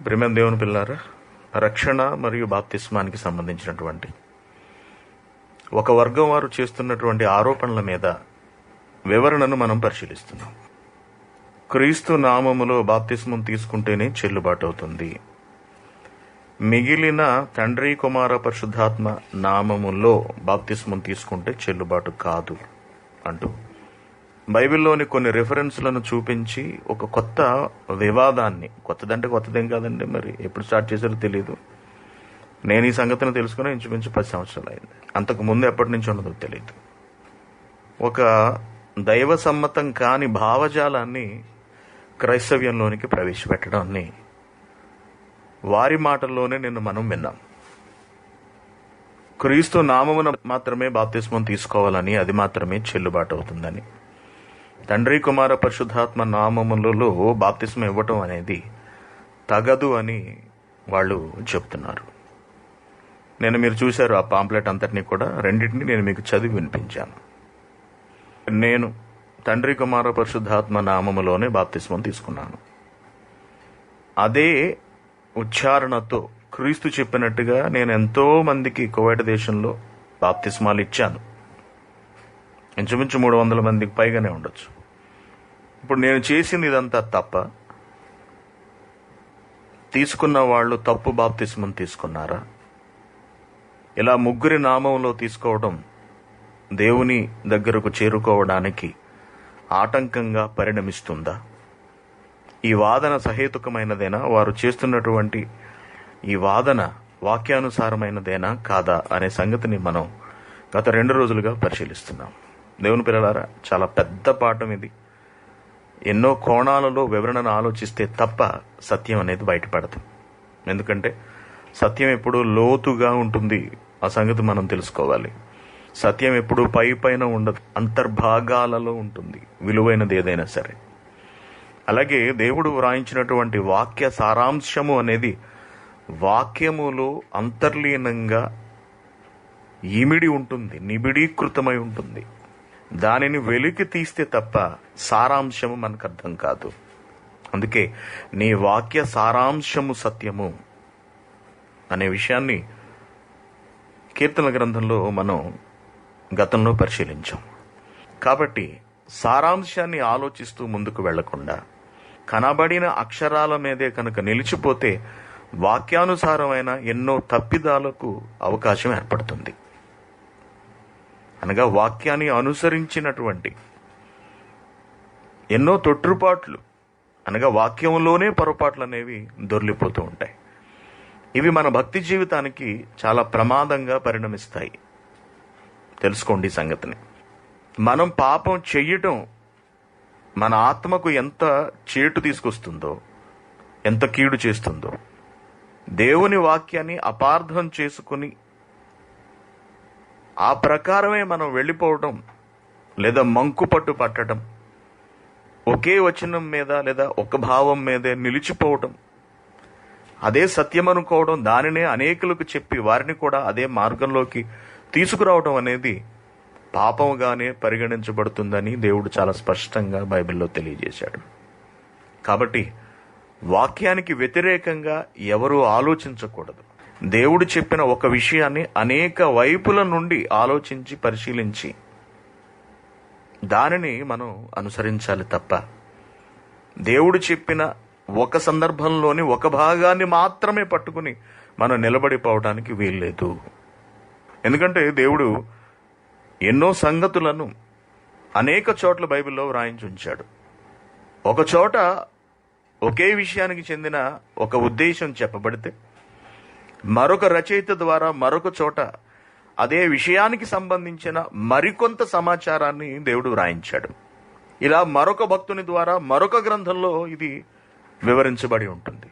ప్రియమైన దేవుని పిల్లారా, రక్షణ మరియు బాప్తిస్మానికి సంబంధించినటువంటి ఒక వర్గం వారు చేస్తున్నటువంటి ఆరోపణల మీద వివరణను మనం పరిశీలిస్తున్నాం. క్రీస్తు నామములో బాప్తిస్మం తీసుకుంటేనే చెల్లుబాటు అవుతుంది, మిగిలిన తండ్రి కుమార పరిశుద్ధాత్మ నామములో బాప్తిస్మం తీసుకుంటే చెల్లుబాటు కాదు అంటూ బైబిల్లోని కొన్ని రిఫరెన్స్లను చూపించి ఒక కొత్త వివాదాన్ని, కొత్తదంటే కొత్తదేం కాదండి, మరి ఎప్పుడు స్టార్ట్ చేశారో తెలియదు. నేను ఈ సంగతిని తెలుసుకుని ఇంచుమించు 10 సంవత్సరాలు అయింది. అంతకు ముందు ఎప్పటి నుంచి ఉన్నదో తెలియదు. ఒక దైవ సమ్మతం కాని భావజాలాన్ని క్రైస్తవ్యంలోనికి ప్రవేశపెట్టడాన్ని వారి మాటల్లోనే మనం విన్నాం. క్రీస్తు నామమున మాత్రమే బాప్తిస్మం తీసుకోవాలని, అది మాత్రమే చెల్లుబాటు అవుతుందని, తండ్రి కుమార పరిశుద్ధాత్మ నామములలో బాప్తిస్మం ఇవ్వటం అనేది తగదు అని వాళ్ళు చెప్తున్నారు. మీరు చూశారు ఆ పాంప్లెట్ అంతటినీ కూడా, రెండింటినీ నేను మీకు చదివి వినిపించాను. నేను తండ్రి కుమార పరిశుద్ధాత్మ నామములోనే బాప్తిస్మం తీసుకున్నాను. అదే ఉచ్చారణతో క్రీస్తు చెప్పినట్టుగా నేను ఎంతో మందికి కువైట్ దేశంలో బాప్తిస్మాలు ఇచ్చాను. ఇంచుమించు 300 మందికి పైగానే ఉండొచ్చు. ఇప్పుడు నేను చేసింది ఇదంతా తప్ప? తీసుకున్న వాళ్ళు తప్పు బాప్తిస్మం తీసుకున్నారా? ఇలా ముగ్గురి నామంలో తీసుకోవడం దేవుని దగ్గరకు చేరుకోవడానికి ఆటంకంగా పరిణమిస్తుందా? ఈ వాదన సహేతుకమైనదేనా? వారు చేస్తున్నటువంటి ఈ వాదన వాక్యానుసారమైనదేనా కాదా అనే సంగతిని మనం గత 2 రోజులుగా పరిశీలిస్తున్నాం. దేవుని పిల్లలారా, చాలా పెద్ద పాఠం ఇది. ఎన్నో కోణాలలో వివరణను ఆలోచిస్తే తప్ప సత్యం అనేది బయటపడదు. ఎందుకంటే సత్యం ఎప్పుడూ లోతుగా ఉంటుంది. ఆ సంగతి మనం తెలుసుకోవాలి. సత్యం ఎప్పుడూ పైన ఉండదు, అంతర్భాగాలలో ఉంటుంది, విలువైనది ఏదైనా సరే. అలాగే దేవుడు వ్రాయించినటువంటి వాక్య సారాంశము అనేది వాక్యములో అంతర్లీనంగా ఇమిడి ఉంటుంది, నిబిడీకృతమై ఉంటుంది. దానిని వెలికి తీస్తే తప్ప సారాంశము మనకు అర్థం కాదు. అందుకే నీ వాక్య సారాంశము సత్యము అనే విషయాన్ని కీర్తన గ్రంథంలో మనం గతంలో పరిశీలించాం. కాబట్టి సారాంశాన్ని ఆలోచిస్తూ ముందుకు వెళ్లకుండా కనబడిన అక్షరాల మీదే కనుక నిలిచిపోతే వాక్యానుసారమైన ఎన్నో తప్పిదాలకు అవకాశం ఏర్పడుతుంది. అనగా వాక్యాన్ని అనుసరించినటువంటి ఎన్నో తొట్టుపాట్లు, అనగా వాక్యంలోనే పొరపాట్లు అనేవి దొర్లిపోతూ ఉంటాయి. ఇవి మన భక్తి జీవితానికి చాలా ప్రమాదంగా పరిణమిస్తాయి. తెలుసుకోండి ఈ సంగతిని. మనం పాపం చెయ్యటం మన ఆత్మకు ఎంత చేటు తీసుకొస్తుందో, ఎంత కీడు చేస్తుందో, దేవుని వాక్యాన్ని అపార్థం చేసుకుని ఆ ప్రకారమే మనం వెళ్ళిపోవడం, లేదా మంకుపట్టు పట్టడం, ఒకే వచనం మీద లేదా ఒక భావం మీదే నిలిచిపోవడం, అదే సత్యం అనుకోవడం, దానినే అనేకులకు చెప్పి వారిని కూడా అదే మార్గంలోకి తీసుకురావడం అనేది పాపముగానే పరిగణించబడుతుందని దేవుడు చాలా స్పష్టంగా బైబిల్లో తెలియజేశాడు. కాబట్టి వాక్యానికి వ్యతిరేకంగా ఎవరూ ఆలోచించకూడదు. దేవుడు చెప్పిన ఒక విషయాన్ని అనేక వైపుల నుండి ఆలోచించి పరిశీలించి దానిని మనం అనుసరించాలి తప్ప దేవుడు చెప్పిన ఒక సందర్భంలోని ఒక భాగాన్ని మాత్రమే పట్టుకుని మనం నిలబడిపోవడానికి వీల్లేదు. ఎందుకంటే దేవుడు ఎన్నో సంగతులను అనేక చోట్ల బైబిల్లో వ్రాయించి ఉంచాడు. ఒక చోట ఒకే విషయానికి చెందిన ఒక ఉద్దేశం చెప్పబడితే మరొక రచయిత ద్వారా మరొక చోట అదే విషయానికి సంబంధించిన మరికొంత సమాచారాన్ని దేవుడు వ్రాయించాడు. ఇలా మరొక భక్తుని ద్వారా మరొక గ్రంథంలో ఇది వివరించబడి ఉంటుంది.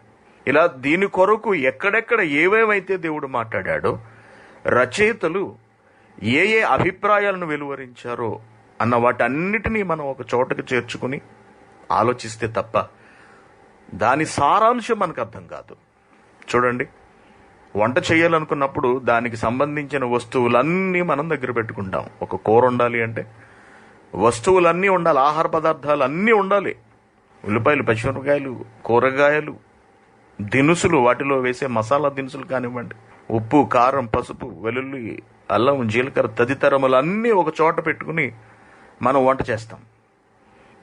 ఇలా దీని కొరకు ఎక్కడెక్కడ ఏవేవైతే దేవుడు మాట్లాడాడో రచయితలు ఏ ఏ అభిప్రాయాలను వెలువరించారో అన్న వాటన్నిటినీ మనం ఒక చోటకు చేర్చుకుని ఆలోచిస్తే తప్ప దాని సారాంశం మనకు అర్థం కాదు. చూడండి, వంట చేయాలనుకున్నప్పుడు దానికి సంబంధించిన వస్తువులన్నీ మనం దగ్గర పెట్టుకుంటాం. ఒక కూర ఉండాలి అంటే వస్తువులన్నీ ఉండాలి, ఆహార పదార్థాలు అన్నీ ఉండాలి. ఉల్లిపాయలు, పచ్చిమిరపకాయలు, కూరగాయలు, దినుసులు, వాటిలో వేసే మసాలా దినుసులు కానివ్వండి, ఉప్పు, కారం, పసుపు, వెల్లుల్లి, అల్లం, జీలకర్ర తదితరములన్నీ ఒక చోట పెట్టుకుని మనం వంట చేస్తాం.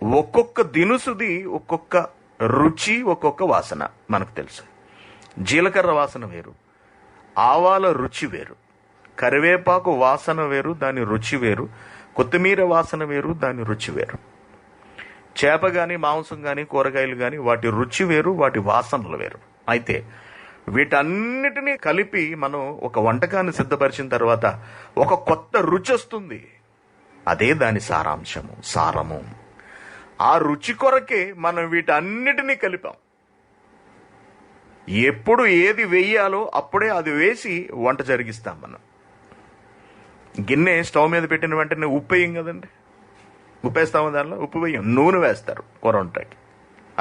ఒక్కొక్క దినుసుది ఒక్కొక్క రుచి, ఒక్కొక్క వాసన మనకు తెలుసు. జీలకర్ర వాసన వేరు, ఆవాల రుచి వేరు, కరివేపాకు వాసన వేరు, దాని రుచి వేరు, కొత్తిమీర వాసన వేరు, దాని రుచి వేరు. చేప కానీ, మాంసం కానీ, కూరగాయలు కానీ వాటి రుచి వేరు, వాటి వాసనలు వేరు. అయితే వీటన్నిటినీ కలిపి మనం ఒక వంటకాన్ని సిద్ధపరిచిన తర్వాత ఒక కొత్త రుచి వస్తుంది. అదే దాని సారము. ఆ రుచి కొరకే మనం వీటన్నిటినీ కలిపాం. ఎప్పుడు ఏది వేయాలో అప్పుడే అది వేసి వంట జరిగిస్తాం. మనం గిన్నె స్టవ్ మీద పెట్టిన వెంటనే ఉప్పు వేయం కదండి. ఉప్పు వేస్తాము, దానిలో ఉప్పు వేయం, నూనె వేస్తారు కూర వంటకి.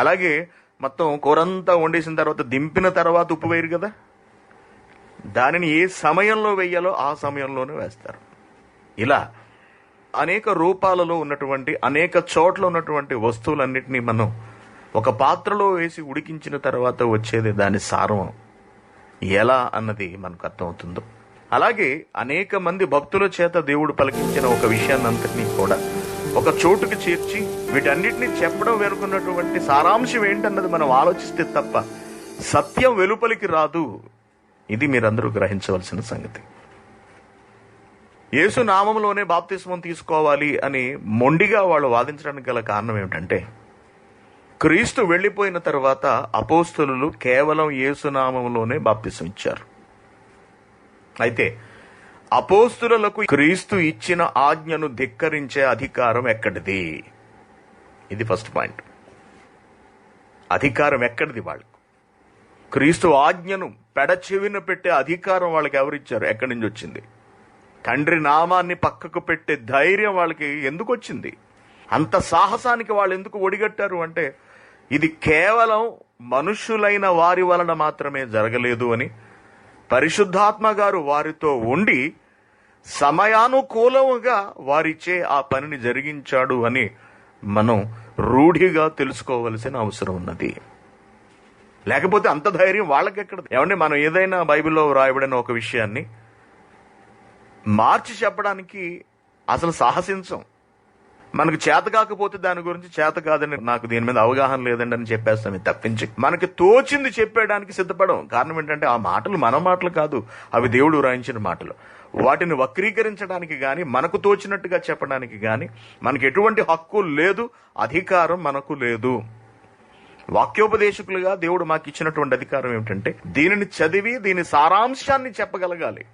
అలాగే మొత్తం కూరంతా వండేసిన తర్వాత దింపిన తర్వాత ఉప్పు వేయరు కదా. దానిని ఏ సమయంలో వేయాలో ఆ సమయంలోనే వేస్తారు. ఇలా అనేక రూపాలలో ఉన్నటువంటి, అనేక చోట్ల ఉన్నటువంటి వస్తువులన్నిటినీ మనం ఒక పాత్రలో వేసి ఉడికించిన తర్వాత వచ్చేది దాని సారం ఎలా అన్నది మనకు అర్థమవుతుందో, అలాగే అనేక మంది భక్తుల చేత దేవుడు పలికించిన ఒక విషయాన్ని అంతటినీ కూడా ఒక చోటుకి చేర్చి వీటన్నిటిని చెప్పడం వెనుకున్నటువంటి సారాంశం ఏంటన్నది మనం ఆలోచిస్తే తప్ప సత్యం వెలుపలికి రాదు. ఇది మీరందరూ గ్రహించవలసిన సంగతి. యేసు నామంలోనే బాప్తిస్మం తీసుకోవాలి అని మొండిగా వాళ్ళు వాదించడానికి గల కారణం ఏమిటంటే, క్రీస్తు వెళ్లిపోయిన తర్వాత అపోస్తలులు కేవలం యేసు నామంలోనే బాప్తిస్మం ఇచ్చారు. అయితే అపోస్తలులకు క్రీస్తు ఇచ్చిన ఆజ్ఞను ధిక్కరించే అధికారం ఎక్కడిది? ఇది ఫస్ట్ పాయింట్. అధికారం ఎక్కడిది వాళ్ళకు? క్రీస్తు ఆజ్ఞను పెడచెవిన పెట్టే అధికారం వాళ్ళకి ఎవరిచ్చారు? ఎక్కడి నుంచి వచ్చింది? తండ్రి నామాన్ని పక్కకు పెట్టే ధైర్యం వాళ్ళకి ఎందుకు వచ్చింది? అంత సాహసానికి వాళ్ళు ఎందుకు ఒడిగట్టారు అంటే, ఇది కేవలం మనుషులైన వారి వలన మాత్రమే జరగలేదు అని, పరిశుద్ధాత్మ గారు వారితో ఉండి సమయానుకూలంగా వారిచే ఆ పనిని జరిగించాడు అని మనం రూఢిగా తెలుసుకోవలసిన అవసరం ఉన్నది. లేకపోతే అంత ధైర్యం వాళ్ళకెక్కడ? ఏమంటే మనం ఏదైనా బైబిల్లో రాయబడిన ఒక విషయాన్ని మార్చి చెప్పడానికి అసలు సాహసించం. మనకు చేత కాకపోతే దాని గురించి చేత కాదని, నాకు దీని మీద అవగాహన లేదండి అని చెప్పేస్తామే తప్పించి మనకి తోచింది చెప్పేయడానికి సిద్ధపడం. కారణం ఏంటంటే ఆ మాటలు మన మాటలు కాదు, అవి దేవుడు రాయించిన మాటలు. వాటిని వక్రీకరించడానికి గాని, మనకు తోచినట్టుగా చెప్పడానికి గాని మనకి ఎటువంటి హక్కు లేదు, అధికారం మనకు లేదు. వాక్యోపదేశకులుగా దేవుడు మాకు ఇచ్చినటువంటి అధికారం ఏమిటంటే, దీనిని చదివి దీని సారాంశాన్ని చెప్పగలగాలి.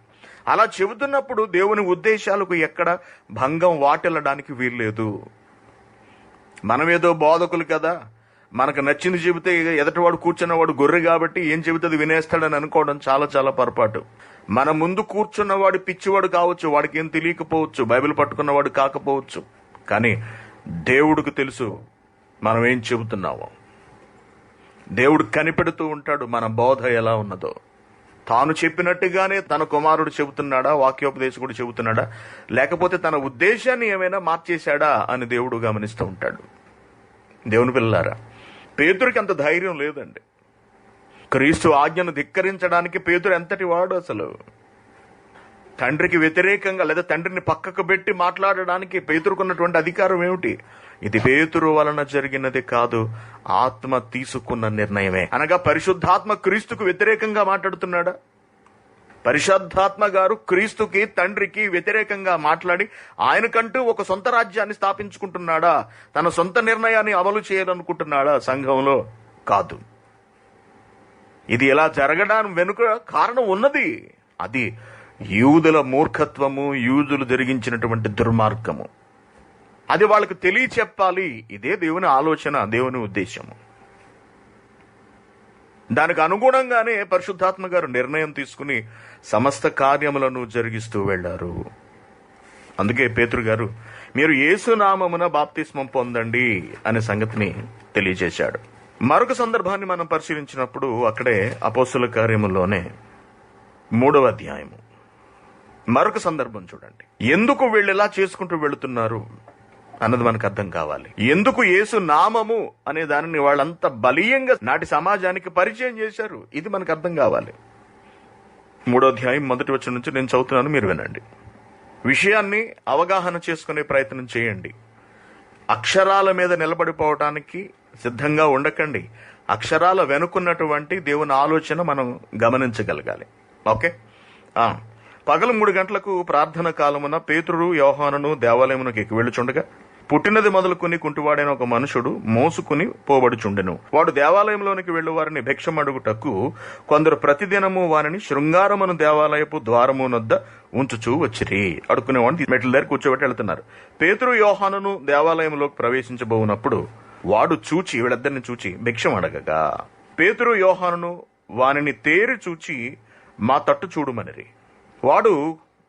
అలా చెబుతున్నప్పుడు దేవుని ఉద్దేశాలకు ఎక్కడ భంగం వాటిల్లడానికి వీల్లేదు. మనమేదో బోధకులు కదా, మనకు నచ్చింది చెబితే ఎదటివాడు కూర్చున్నవాడు గొర్రె కాబట్టి ఏం చెబితే వినేస్తాడని అనుకోవడం చాలా చాలా పొరపాటు. మన ముందు కూర్చున్నవాడు పిచ్చివాడు కావచ్చు, వాడికి ఏం తెలియకపోవచ్చు, బైబిల్ పట్టుకున్నవాడు కాకపోవచ్చు, కానీ దేవుడికి తెలుసు మనం ఏం చెబుతున్నామో. దేవుడు కనిపెడుతూ ఉంటాడు మన బోధ ఎలా ఉన్నదో. తాను చెప్పినట్టుగానే తన కుమారుడు చెబుతున్నాడా, వాక్యోపదేశకుడు చెబుతున్నాడా, లేకపోతే తన ఉద్దేశాన్ని ఏమైనా మార్చేశాడా అని దేవుడు గమనిస్తూ ఉంటాడు. దేవుని పిల్లలారా, పేతురుకి అంత ధైర్యం లేదండి. క్రీస్తు ఆజ్ఞను ధిక్కరించడానికి పేతురు ఎంతటి వాడు? అసలు తండ్రికి వ్యతిరేకంగా లేదా తండ్రిని పక్కకు పెట్టి మాట్లాడడానికి పేతురుకున్నటువంటి అధికారం ఏమిటి? ఇది పేతురు వలన జరిగినది కాదు, ఆత్మ తీసుకున్న నిర్ణయమే. అనగా పరిశుద్ధాత్మ క్రీస్తుకు వ్యతిరేకంగా మాట్లాడుతున్నాడా? పరిశుద్ధాత్మ గారు క్రీస్తుకి, తండ్రికి వ్యతిరేకంగా మాట్లాడి ఆయనకంటూ ఒక సొంత రాజ్యాన్ని స్థాపించుకుంటున్నాడా? తన సొంత నిర్ణయాన్ని అమలు చేయాలనుకుంటున్నాడా సంఘంలో? కాదు. ఇది ఎలా జరగడానికి వెనుక కారణం ఉన్నది. అది యూదుల మూర్ఖత్వము, యూదులు జరిగించినటువంటి దుర్మార్గము. అది వాళ్ళకు తెలియచెప్పాలి. ఇదే దేవుని ఆలోచన, దేవుని ఉద్దేశము. దానికి అనుగుణంగానే పరిశుద్ధాత్మ గారు నిర్ణయం తీసుకుని సమస్త కార్యములను జరిగిస్తూ వెళ్లారు. అందుకే పేతురు గారు, మీరు యేసు నామమున బాప్తిస్మం పొందండి అనే సంగతిని తెలియజేశాడు. మరొక సందర్భాన్ని మనం పరిశీలించినప్పుడు అక్కడే అపోస్తుల కార్యములోనే 3వ అధ్యాయము మరొక సందర్భం చూడండి. ఎందుకు వీళ్ళు ఇలా చేసుకుంటూ వెళుతున్నారు? అన్నది మనకు అర్థం కావాలి. ఎందుకు యేసు నామము అనే దానిని వాళ్ళంతా బలీయంగా నాటి సమాజానికి పరిచయం చేశారు, ఇది మనకు అర్థం కావాలి. 3వ అధ్యాయం 1వ వచనం నుంచి నేను చదువుతున్నాను, మీరు వినండి. విషయాన్ని అవగాహన చేసుకునే ప్రయత్నం చేయండి. అక్షరాల మీద నిలబడిపోవటానికి సిద్ధంగా ఉండకండి. అక్షరాల వెనుకున్నటువంటి దేవుని ఆలోచన మనం గమనించగలగాలి. ఓకే. పగలు 3 గంటలకు ప్రార్థన కాలమున పేతురు యోహానును దేవాలయమునకు ఎక్కి వెళ్ళుచుండగా పుట్టినది మొదలుకుని కుంటివాడైన ఒక మనుషుడు మోసుకుని పోబడుచుండెను. వాడు దేవాలయంలోనికి వెళ్ళు వారిని భిక్షమడుగుటకు కొందరు ప్రతిదినము వారిని శృంగారమును దేవాలయపు ద్వారము నొద్ద ఉంచుచూ వచ్చిరి. అడుక్కునేవాడిని మెట్ల దగ్గర కూర్చోబెట్టి వెళ్తున్నారు. పేతురు యోహానును దేవాలయంలోకి ప్రవేశించబోనప్పుడు వాడు చూచి, వీళ్ళిద్దరిని చూచి భిక్షం అడగగా పేతురు యోహానును వానిని తేరి చూచి మా తట్టు చూడుమనిరి. వాడు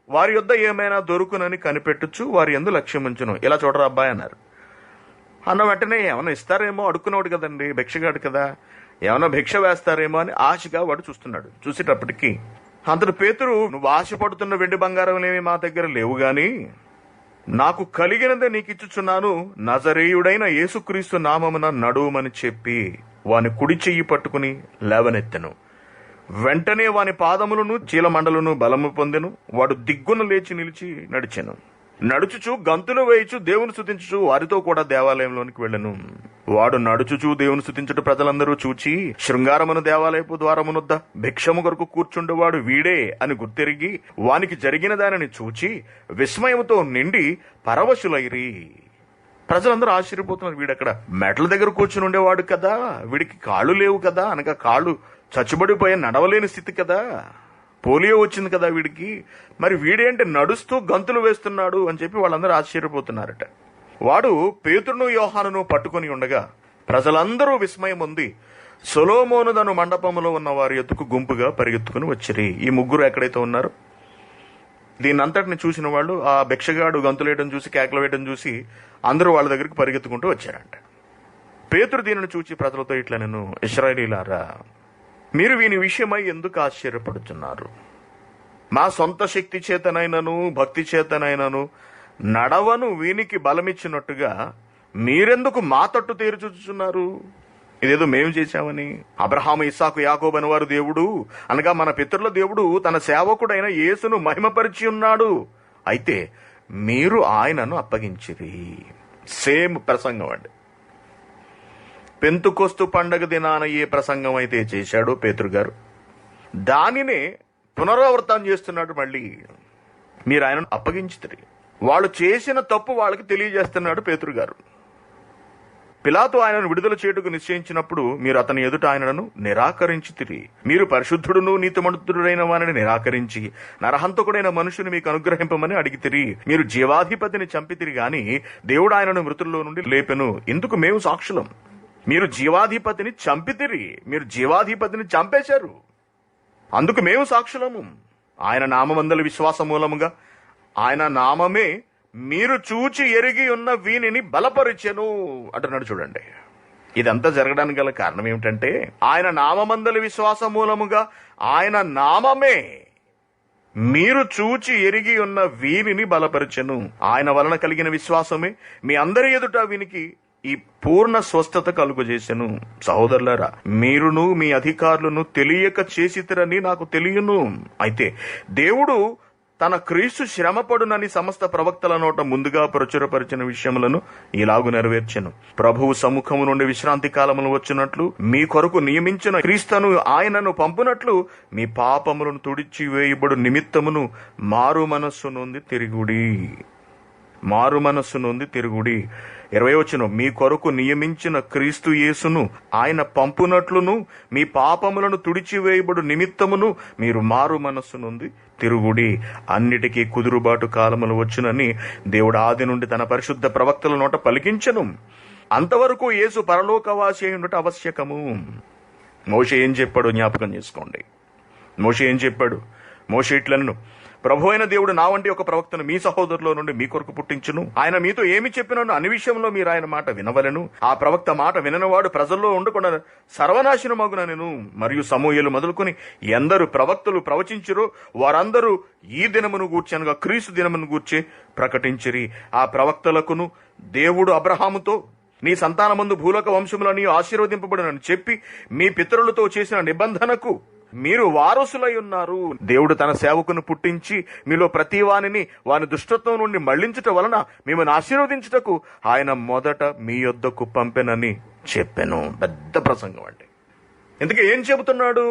వారి యొద్ద ఏమైనా దొరుకునని కనిపెట్టుచు వారి యందు లక్ష్యముంచును. ఇలా చూడరా అబ్బాయి అన్నారు. అన్న వెంటనే ఏమైనా ఇస్తారేమో, అడుక్కునేవాడు కదండి, భిక్షగాడు కదా, ఏమైనా భిక్ష వేస్తారేమో అని ఆశగా వాడు చూస్తున్నాడు. చూసేటప్పటికి అంతటి పేతురు, నువ్వు ఆశపడుతున్న వెండి బంగారంలేమి మా దగ్గర లేవు గాని నాకు కలిగినదే నీకిచ్చుచున్నాను, నజరేయుడైన యేసుక్రీస్తు నామమున నడువుమని చెప్పి వాని కుడి చెయ్యి పట్టుకుని లేవనెత్తెను. వెంటనే వాని పాదములను చీలమండలను బలము పొందెను. వాడు దిగ్గున లేచి నిలిచి నడిచెను. నడుచుచు గంతులు వేయుచు దేవుని స్తుతించుచు వారితో కూడా దేవాలయంలోనికి వెళ్ళెను. వాడు నడుచుచు దేవుని స్తుతించుట ప్రజలందరూ చూచి శృంగారమును దేవాలయపు ద్వారమునొద్ద భిక్షము కొరకు కూర్చుండేవాడు వీడే అని గుర్తెరిగి వానికి జరిగిన దానిని చూచి విస్మయముతో నిండి పరవశులైరి. ప్రజలందరూ ఆశ్చర్యపోతున్నారు. వీడక్కడ మెట్ల దగ్గర కూర్చుని ఉండేవాడు కదా, వీడికి కాళ్ళు లేవు కదా, అనగా కాళ్ళు చచ్చుబడిపోయే నడవలేని స్థితి కదా, పోలియో వచ్చింది కదా వీడికి, మరి వీడేంటి నడుస్తూ గంతులు వేస్తున్నాడు అని చెప్పి వాళ్ళందరూ ఆశ్చర్యపోతున్నారట. వాడు పేతురును యోహానును పట్టుకుని ఉండగా ప్రజలందరూ విస్మయం ఉంది. సొలొమోను దను మండపములో ఉన్న వారి ఎత్తుకు గుంపుగా పరిగెత్తుకుని వచ్చిరి. ఈ ముగ్గురు ఎక్కడైతే ఉన్నారు, దీన్నంతటిని చూసిన వాళ్ళు ఆ భిక్షగాడు గంతులేయడం చూసి, కేకలు వేయడం చూసి అందరూ వాళ్ళ దగ్గరికి పరిగెత్తుకుంటూ వచ్చారంట. పేతురు దీనిని చూచి ప్రజలతో ఇట్లా, నేను ఇశ్రాయేలీయులారా, మీరు వీని విషయమై ఎందుకు ఆశ్చర్యపడుతున్నారు? మా సొంత శక్తి చేతనైనను భక్తి చేతనైనను నడవను వీనికి బలమిచ్చినట్టుగా మీరెందుకు మా తట్టు తేరు చూచుచున్నారు? ఇదేదో మేము చేశామని. అబ్రహాము, ఇస్సాకు, యాకోబు అని వారు దేవుడు అనగా మన పితరుల దేవుడు తన సేవకుడైన యేసును మహిమపరిచి ఉన్నాడు. అయితే మీరు ఆయనను అప్పగించిరి. సేమ్ ప్రసంగం అండి. పెంతుకొస్తు పండగ దినాన ఏ ప్రసంగం అయితే చేశాడో పేతురు గారు, దానినే పునరావృతం చేస్తున్నాడు. మళ్ళీ మీరు ఆయనను అప్పగించితిరి. వాళ్ళు చేసిన తప్పు వాళ్ళకి తెలియజేస్తున్నాడు పేతురు గారు. పిలాతు ఆయనను విడుదల చేయుటకు నిశ్చయించినప్పుడు మీరు అతని ఎదుట ఆయనను నిరాకరించితిరి. మీరు పరిశుద్ధుడును నీతిమంతుడైన వారిని నిరాకరించి నరహంతకుడైన మనుషుని మీకు అనుగ్రహింపమని అడిగితిరి. మీరు జీవాధిపతిని చంపితిరి గాని దేవుడు ఆయనను మృతుల్లో నుండి లేపెను. ఇందుకు మేము సాక్షులం. మీరు జీవాధిపతిని చంపితిరి, మీరు జీవాధిపతిని చంపేశారు, అందుకు మేము సాక్షులము. ఆయన నామమందలి విశ్వాస మూలముగా ఆయన నామమే మీరు చూచి ఎరిగి ఉన్న వీనిని బలపరిచెను అంటున్నాడు. చూడండి, ఇదంతా జరగడానికి గల కారణం ఏమిటంటే ఆయన నామమందలి విశ్వాస మూలముగా ఆయన నామమే మీరు చూచి ఎరిగి ఉన్న వీనిని బలపరిచెను. ఆయన వలన కలిగిన విశ్వాసమే మీ అందరి ఎదుట వీనికి ఈ పూర్ణ స్వస్థత కలుగజేసెను. సహోదరులారా, మీరును మీ అధికారులను తెలియక చేసితిరని నాకు తెలియను. అయితే దేవుడు తన క్రీస్తు శ్రమపడునని సమస్త ప్రవక్తల నోట ముందుగా ప్రచురపరిచిన విషయములను ఇలాగు నెరవేర్చెను. ప్రభువు సముఖము నుండి విశ్రాంతి కాలములు వచ్చినట్లు మీ కొరకు నియమించిన క్రీస్తును ఆయనను పంపునట్లు మీ పాపములను తుడిచి వేయబడు నిమిత్తమును మారు మనస్సు నుండి తిరుగుడి. మారు మనస్సు నుండి తిరుగుడి. 20వ వచనం, మీ కొరకు నియమించిన క్రీస్తు యేసును ఆయన పంపునట్లును మీ పాపములను తుడిచివేయబడు నిమిత్తమును మీరు మారు మనస్సు నుండి తిరుగుడి. అన్నిటికీ కుదురుబాటు కాలములు వచ్చునని దేవుడు ఆది నుండి తన పరిశుద్ధ ప్రవక్తల నోట పలికించెను. అంతవరకు యేసు పరలోకవాసి అయి ఉండుట ఆవశ్యకము. మోషే ఏం చెప్పాడు జ్ఞాపకం చేసుకోండి. మోషే ఏం చెప్పాడు? మోషే ఇట్లనెను, ప్రభు అయిన దేవుడు నా వంటి ఒక ప్రవక్తను మీ సహోదరులో నుండి మీ కొరకు పుట్టించును. ఆయన మీతో ఏమి చెప్పినను అన్ని విషయంలో మీరు ఆయన మాట వినవలెను. ఆ ప్రవక్త మాట విననివాడు ప్రజల్లో ఉండకుండా సర్వనాశనమగునెను. మరియు సమూయేలు మొదలుకొని ఎందరు ప్రవక్తలు ప్రవచించిరో వారందరూ ఈ దినమును గూర్చి అనగా క్రీస్తు దినమును గూర్చి ప్రకటించిరి. ఆ ప్రవక్తలకును దేవుడు అబ్రహాముతో నీ సంతానమందు భూలోక వంశములని ఆశీర్వదింపబడునని చెప్పి మీ పితరులతో చేసిన నిబంధనకు మీరు వారసులై ఉన్నారు. దేవుడు తన సేవకును పుట్టించి మీలో ప్రతి వాని దుష్టత్వం నుండి మళ్లించుట వలన మిమ్మల్ని ఆశీర్వదించుటకు ఆయన మొదట మీ యొద్దకు పంపెనని చెప్పాను. పెద్ద ప్రసంగం అండి. ఇంతకీ ఏం చెబుతున్నాడు?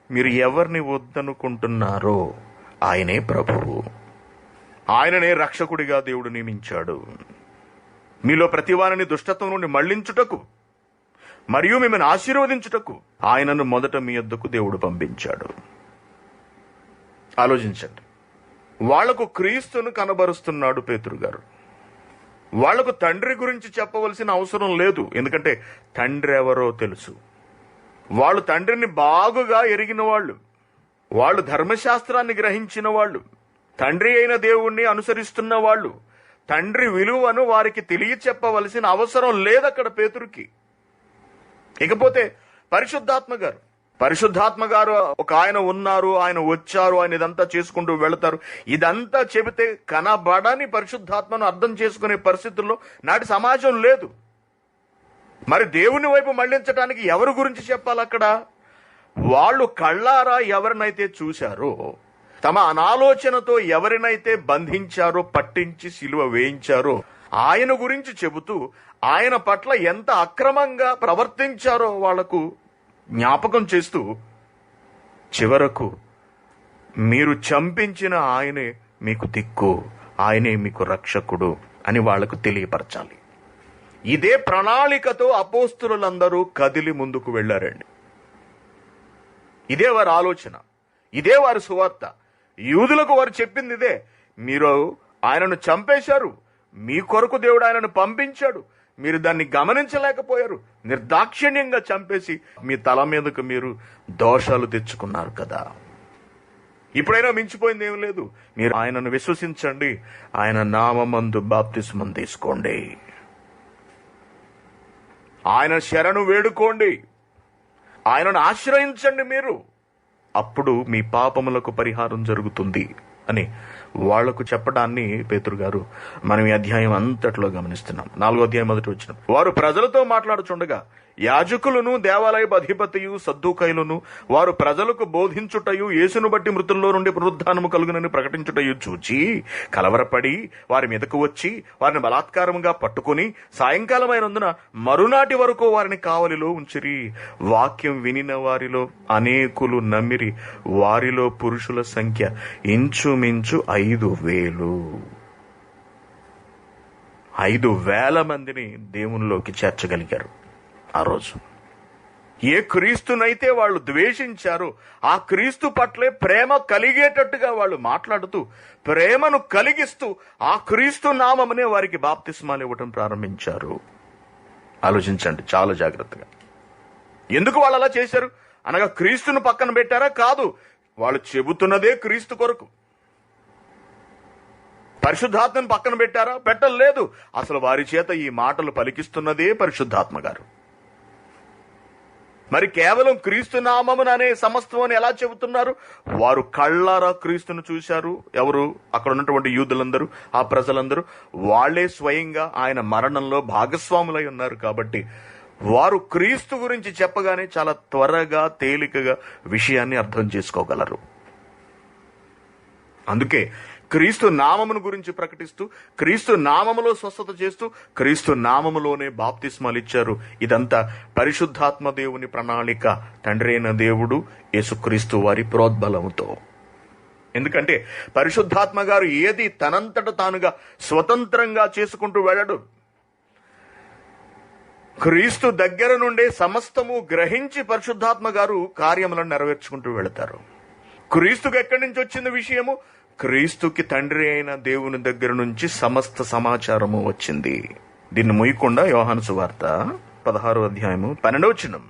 మీరు ఎవరిని వద్దనుకుంటున్నారో ఆయనే ప్రభువు, ఆయననే రక్షకుడిగా దేవుడు నియమించాడు. మీలో ప్రతి వారిని దుష్టత్వం నుండి మళ్లించుటకు మరియు మిమ్మల్ని ఆశీర్వదించుటకు ఆయనను మొదట మీ యొద్దకు దేవుడు పంపించాడు. ఆలోచించండి. వాళ్లకు క్రీస్తును కనబరుస్తున్నాడు పేతురు గారు. వాళ్లకు తండ్రి గురించి చెప్పవలసిన అవసరం లేదు, ఎందుకంటే తండ్రి ఎవరో తెలుసు. వాళ్ళు తండ్రిని బాగుగా ఎరిగిన వాళ్ళు ధర్మశాస్త్రాన్ని గ్రహించిన వాళ్ళు, తండ్రి అయిన దేవుణ్ణి అనుసరిస్తున్న వాళ్ళు. తండ్రి విలువను వారికి తెలియచెప్పవలసిన అవసరం లేదక్కడ పేతురుకి. ఇకపోతే పరిశుద్ధాత్మ గారు ఒక ఆయన ఉన్నారు, ఆయన వచ్చారు, ఆయన ఇదంతా చేసుకుంటూ వెళతారు. ఇదంతా చెబితే కనబడని పరిశుద్ధాత్మను అర్థం చేసుకునే పరిస్థితుల్లో నాటి సమాజం లేదు. మరి దేవుని వైపు మళ్లించడానికి ఎవరి గురించి చెప్పాలి అక్కడ? వాళ్ళు కళ్ళారా ఎవరినైతే చూశారో, తమ అనాలోచనతో ఎవరినైతే బంధించారో, పట్టించి సిలువ వేయించారో ఆయన గురించి చెబుతూ ఆయన పట్ల ఎంత అక్రమంగా ప్రవర్తించారో వాళ్లకు జ్ఞాపకం చేస్తూ చివరకు మీరు చంపించిన ఆయనే మీకు దిక్కు, ఆయనే మీకు రక్షకుడు అని వాళ్లకు తెలియపరచాలి. ఇదే ప్రణాళికతో అపోస్తులందరూ కదిలి ముందుకు వెళ్లారండి. ఇదే వారి ఆలోచన, ఇదే వారి సువార్త. యూదులకు వారు చెప్పింది ఇదే. మీరు ఆయనను చంపేశారు, మీ కొరకు దేవుడు ఆయనను పంపించాడు, మీరు దాన్ని గమనించలేకపోయారు, నిర్దాక్షిణ్యంగా చంపేసి మీ తల మీదకు మీరు దోషాలు తెచ్చుకున్నారు కదా. ఇప్పుడైనా మించిపోయింది ఏం లేదు. మీరు ఆయనను విశ్వసించండి, ఆయన నామమందు బాప్తిస్మం తీసుకోండి, ఆయన శరణు వేడుకోండి, ఆయనను ఆశ్రయించండి. మీరు అప్పుడు మీ పాపములకు పరిహారం జరుగుతుంది అని వాళ్లకు చెప్పడాన్ని పేతురు గారు మనం ఈ అధ్యాయం అంతట్లో గమనిస్తున్నాం. 4వ అధ్యాయం 1వ వచనం. వారు ప్రజలతో మాట్లాడుచుండగా యాజకులను దేవాలయపు అధిపతియు సద్దూకైలును వారు ప్రజలకు బోధించుటయు యేసును బట్టి మృతుల్లో నుండి పునరుద్ధానము కలుగునని ప్రకటించుటయు చూచి కలవరపడి వారి మీదకు వచ్చి వారిని బలాత్కారంగా పట్టుకుని సాయంకాలమైనందున మరునాటి వరకు వారిని కావలిలో ఉంచిరి. వాక్యం వినిన వారిలో అనేకులు నమ్మిరి. వారిలో పురుషుల సంఖ్య ఇంచుమించు 5,000. 5,000 మందిని దేవునిలోకి చేర్చగలిగారు ఆ రోజు. ఏ క్రీస్తునైతే వాళ్ళు ద్వేషించారో ఆ క్రీస్తు పట్లే ప్రేమ కలిగేటట్టుగా వాళ్ళు మాట్లాడుతూ, ప్రేమను కలిగిస్తూ ఆ క్రీస్తు నామమునే వారికి బాప్తిస్మాలు ఇవ్వటం ప్రారంభించారు. ఆలోచించండి చాలా జాగ్రత్తగా. ఎందుకు వాళ్ళు అలా చేశారు అనగా క్రీస్తును పక్కన పెట్టారా? కాదు, వాళ్ళు చెబుతున్నదే క్రీస్తు కొరకు. పరిశుద్ధాత్మను పక్కన పెట్టారా? పెట్టలేదు. అసలు వారి చేత ఈ మాటలు పలికిస్తున్నదే పరిశుద్ధాత్మ గారు. మరి కేవలం క్రీస్తు నామమున అనే సమస్తం ఎలా చెబుతున్నారు? వారు కళ్ళారా క్రీస్తును చూశారు. ఎవరు? అక్కడ ఉన్నటువంటి యూదులందరూ, ఆ ప్రజలందరూ. వాళ్లే స్వయంగా ఆయన మరణంలో భాగస్వాములై ఉన్నారు. కాబట్టి వారు క్రీస్తు గురించి చెప్పగానే చాలా త్వరగా తేలికగా విషయాన్ని అర్థం చేసుకోగలరు. అందుకే క్రీస్తు నామమును గురించి ప్రకటిస్తూ, క్రీస్తు నామములో స్వస్థత చేస్తూ, క్రీస్తు నామములోనే బాప్తిస్మాలు ఇచ్చారు. ఇదంతా పరిశుద్ధాత్మ దేవుని ప్రణాళిక, తండ్రి అయిన దేవుడు యేసుక్రీస్తు వారి ప్రోద్బలముతో. ఎందుకంటే పరిశుద్ధాత్మ గారు ఏది తనంతట తానుగా స్వతంత్రంగా చేసుకుంటూ వెళ్ళడు. క్రీస్తు దగ్గర నుండే సమస్తము గ్రహించి పరిశుద్ధాత్మ గారు కార్యములను నెరవేర్చుకుంటూ వెళతారు. క్రీస్తుకు ఎక్కడి నుంచి వచ్చింది విషయము? క్రీస్తుకి తండ్రి అయిన దేవుని దగ్గర నుంచి సమస్త సమాచారము వచ్చింది. దీన్ని ముయ్యకుండా యోహాను సువార్త 16వ అధ్యాయము 12వ వచనం.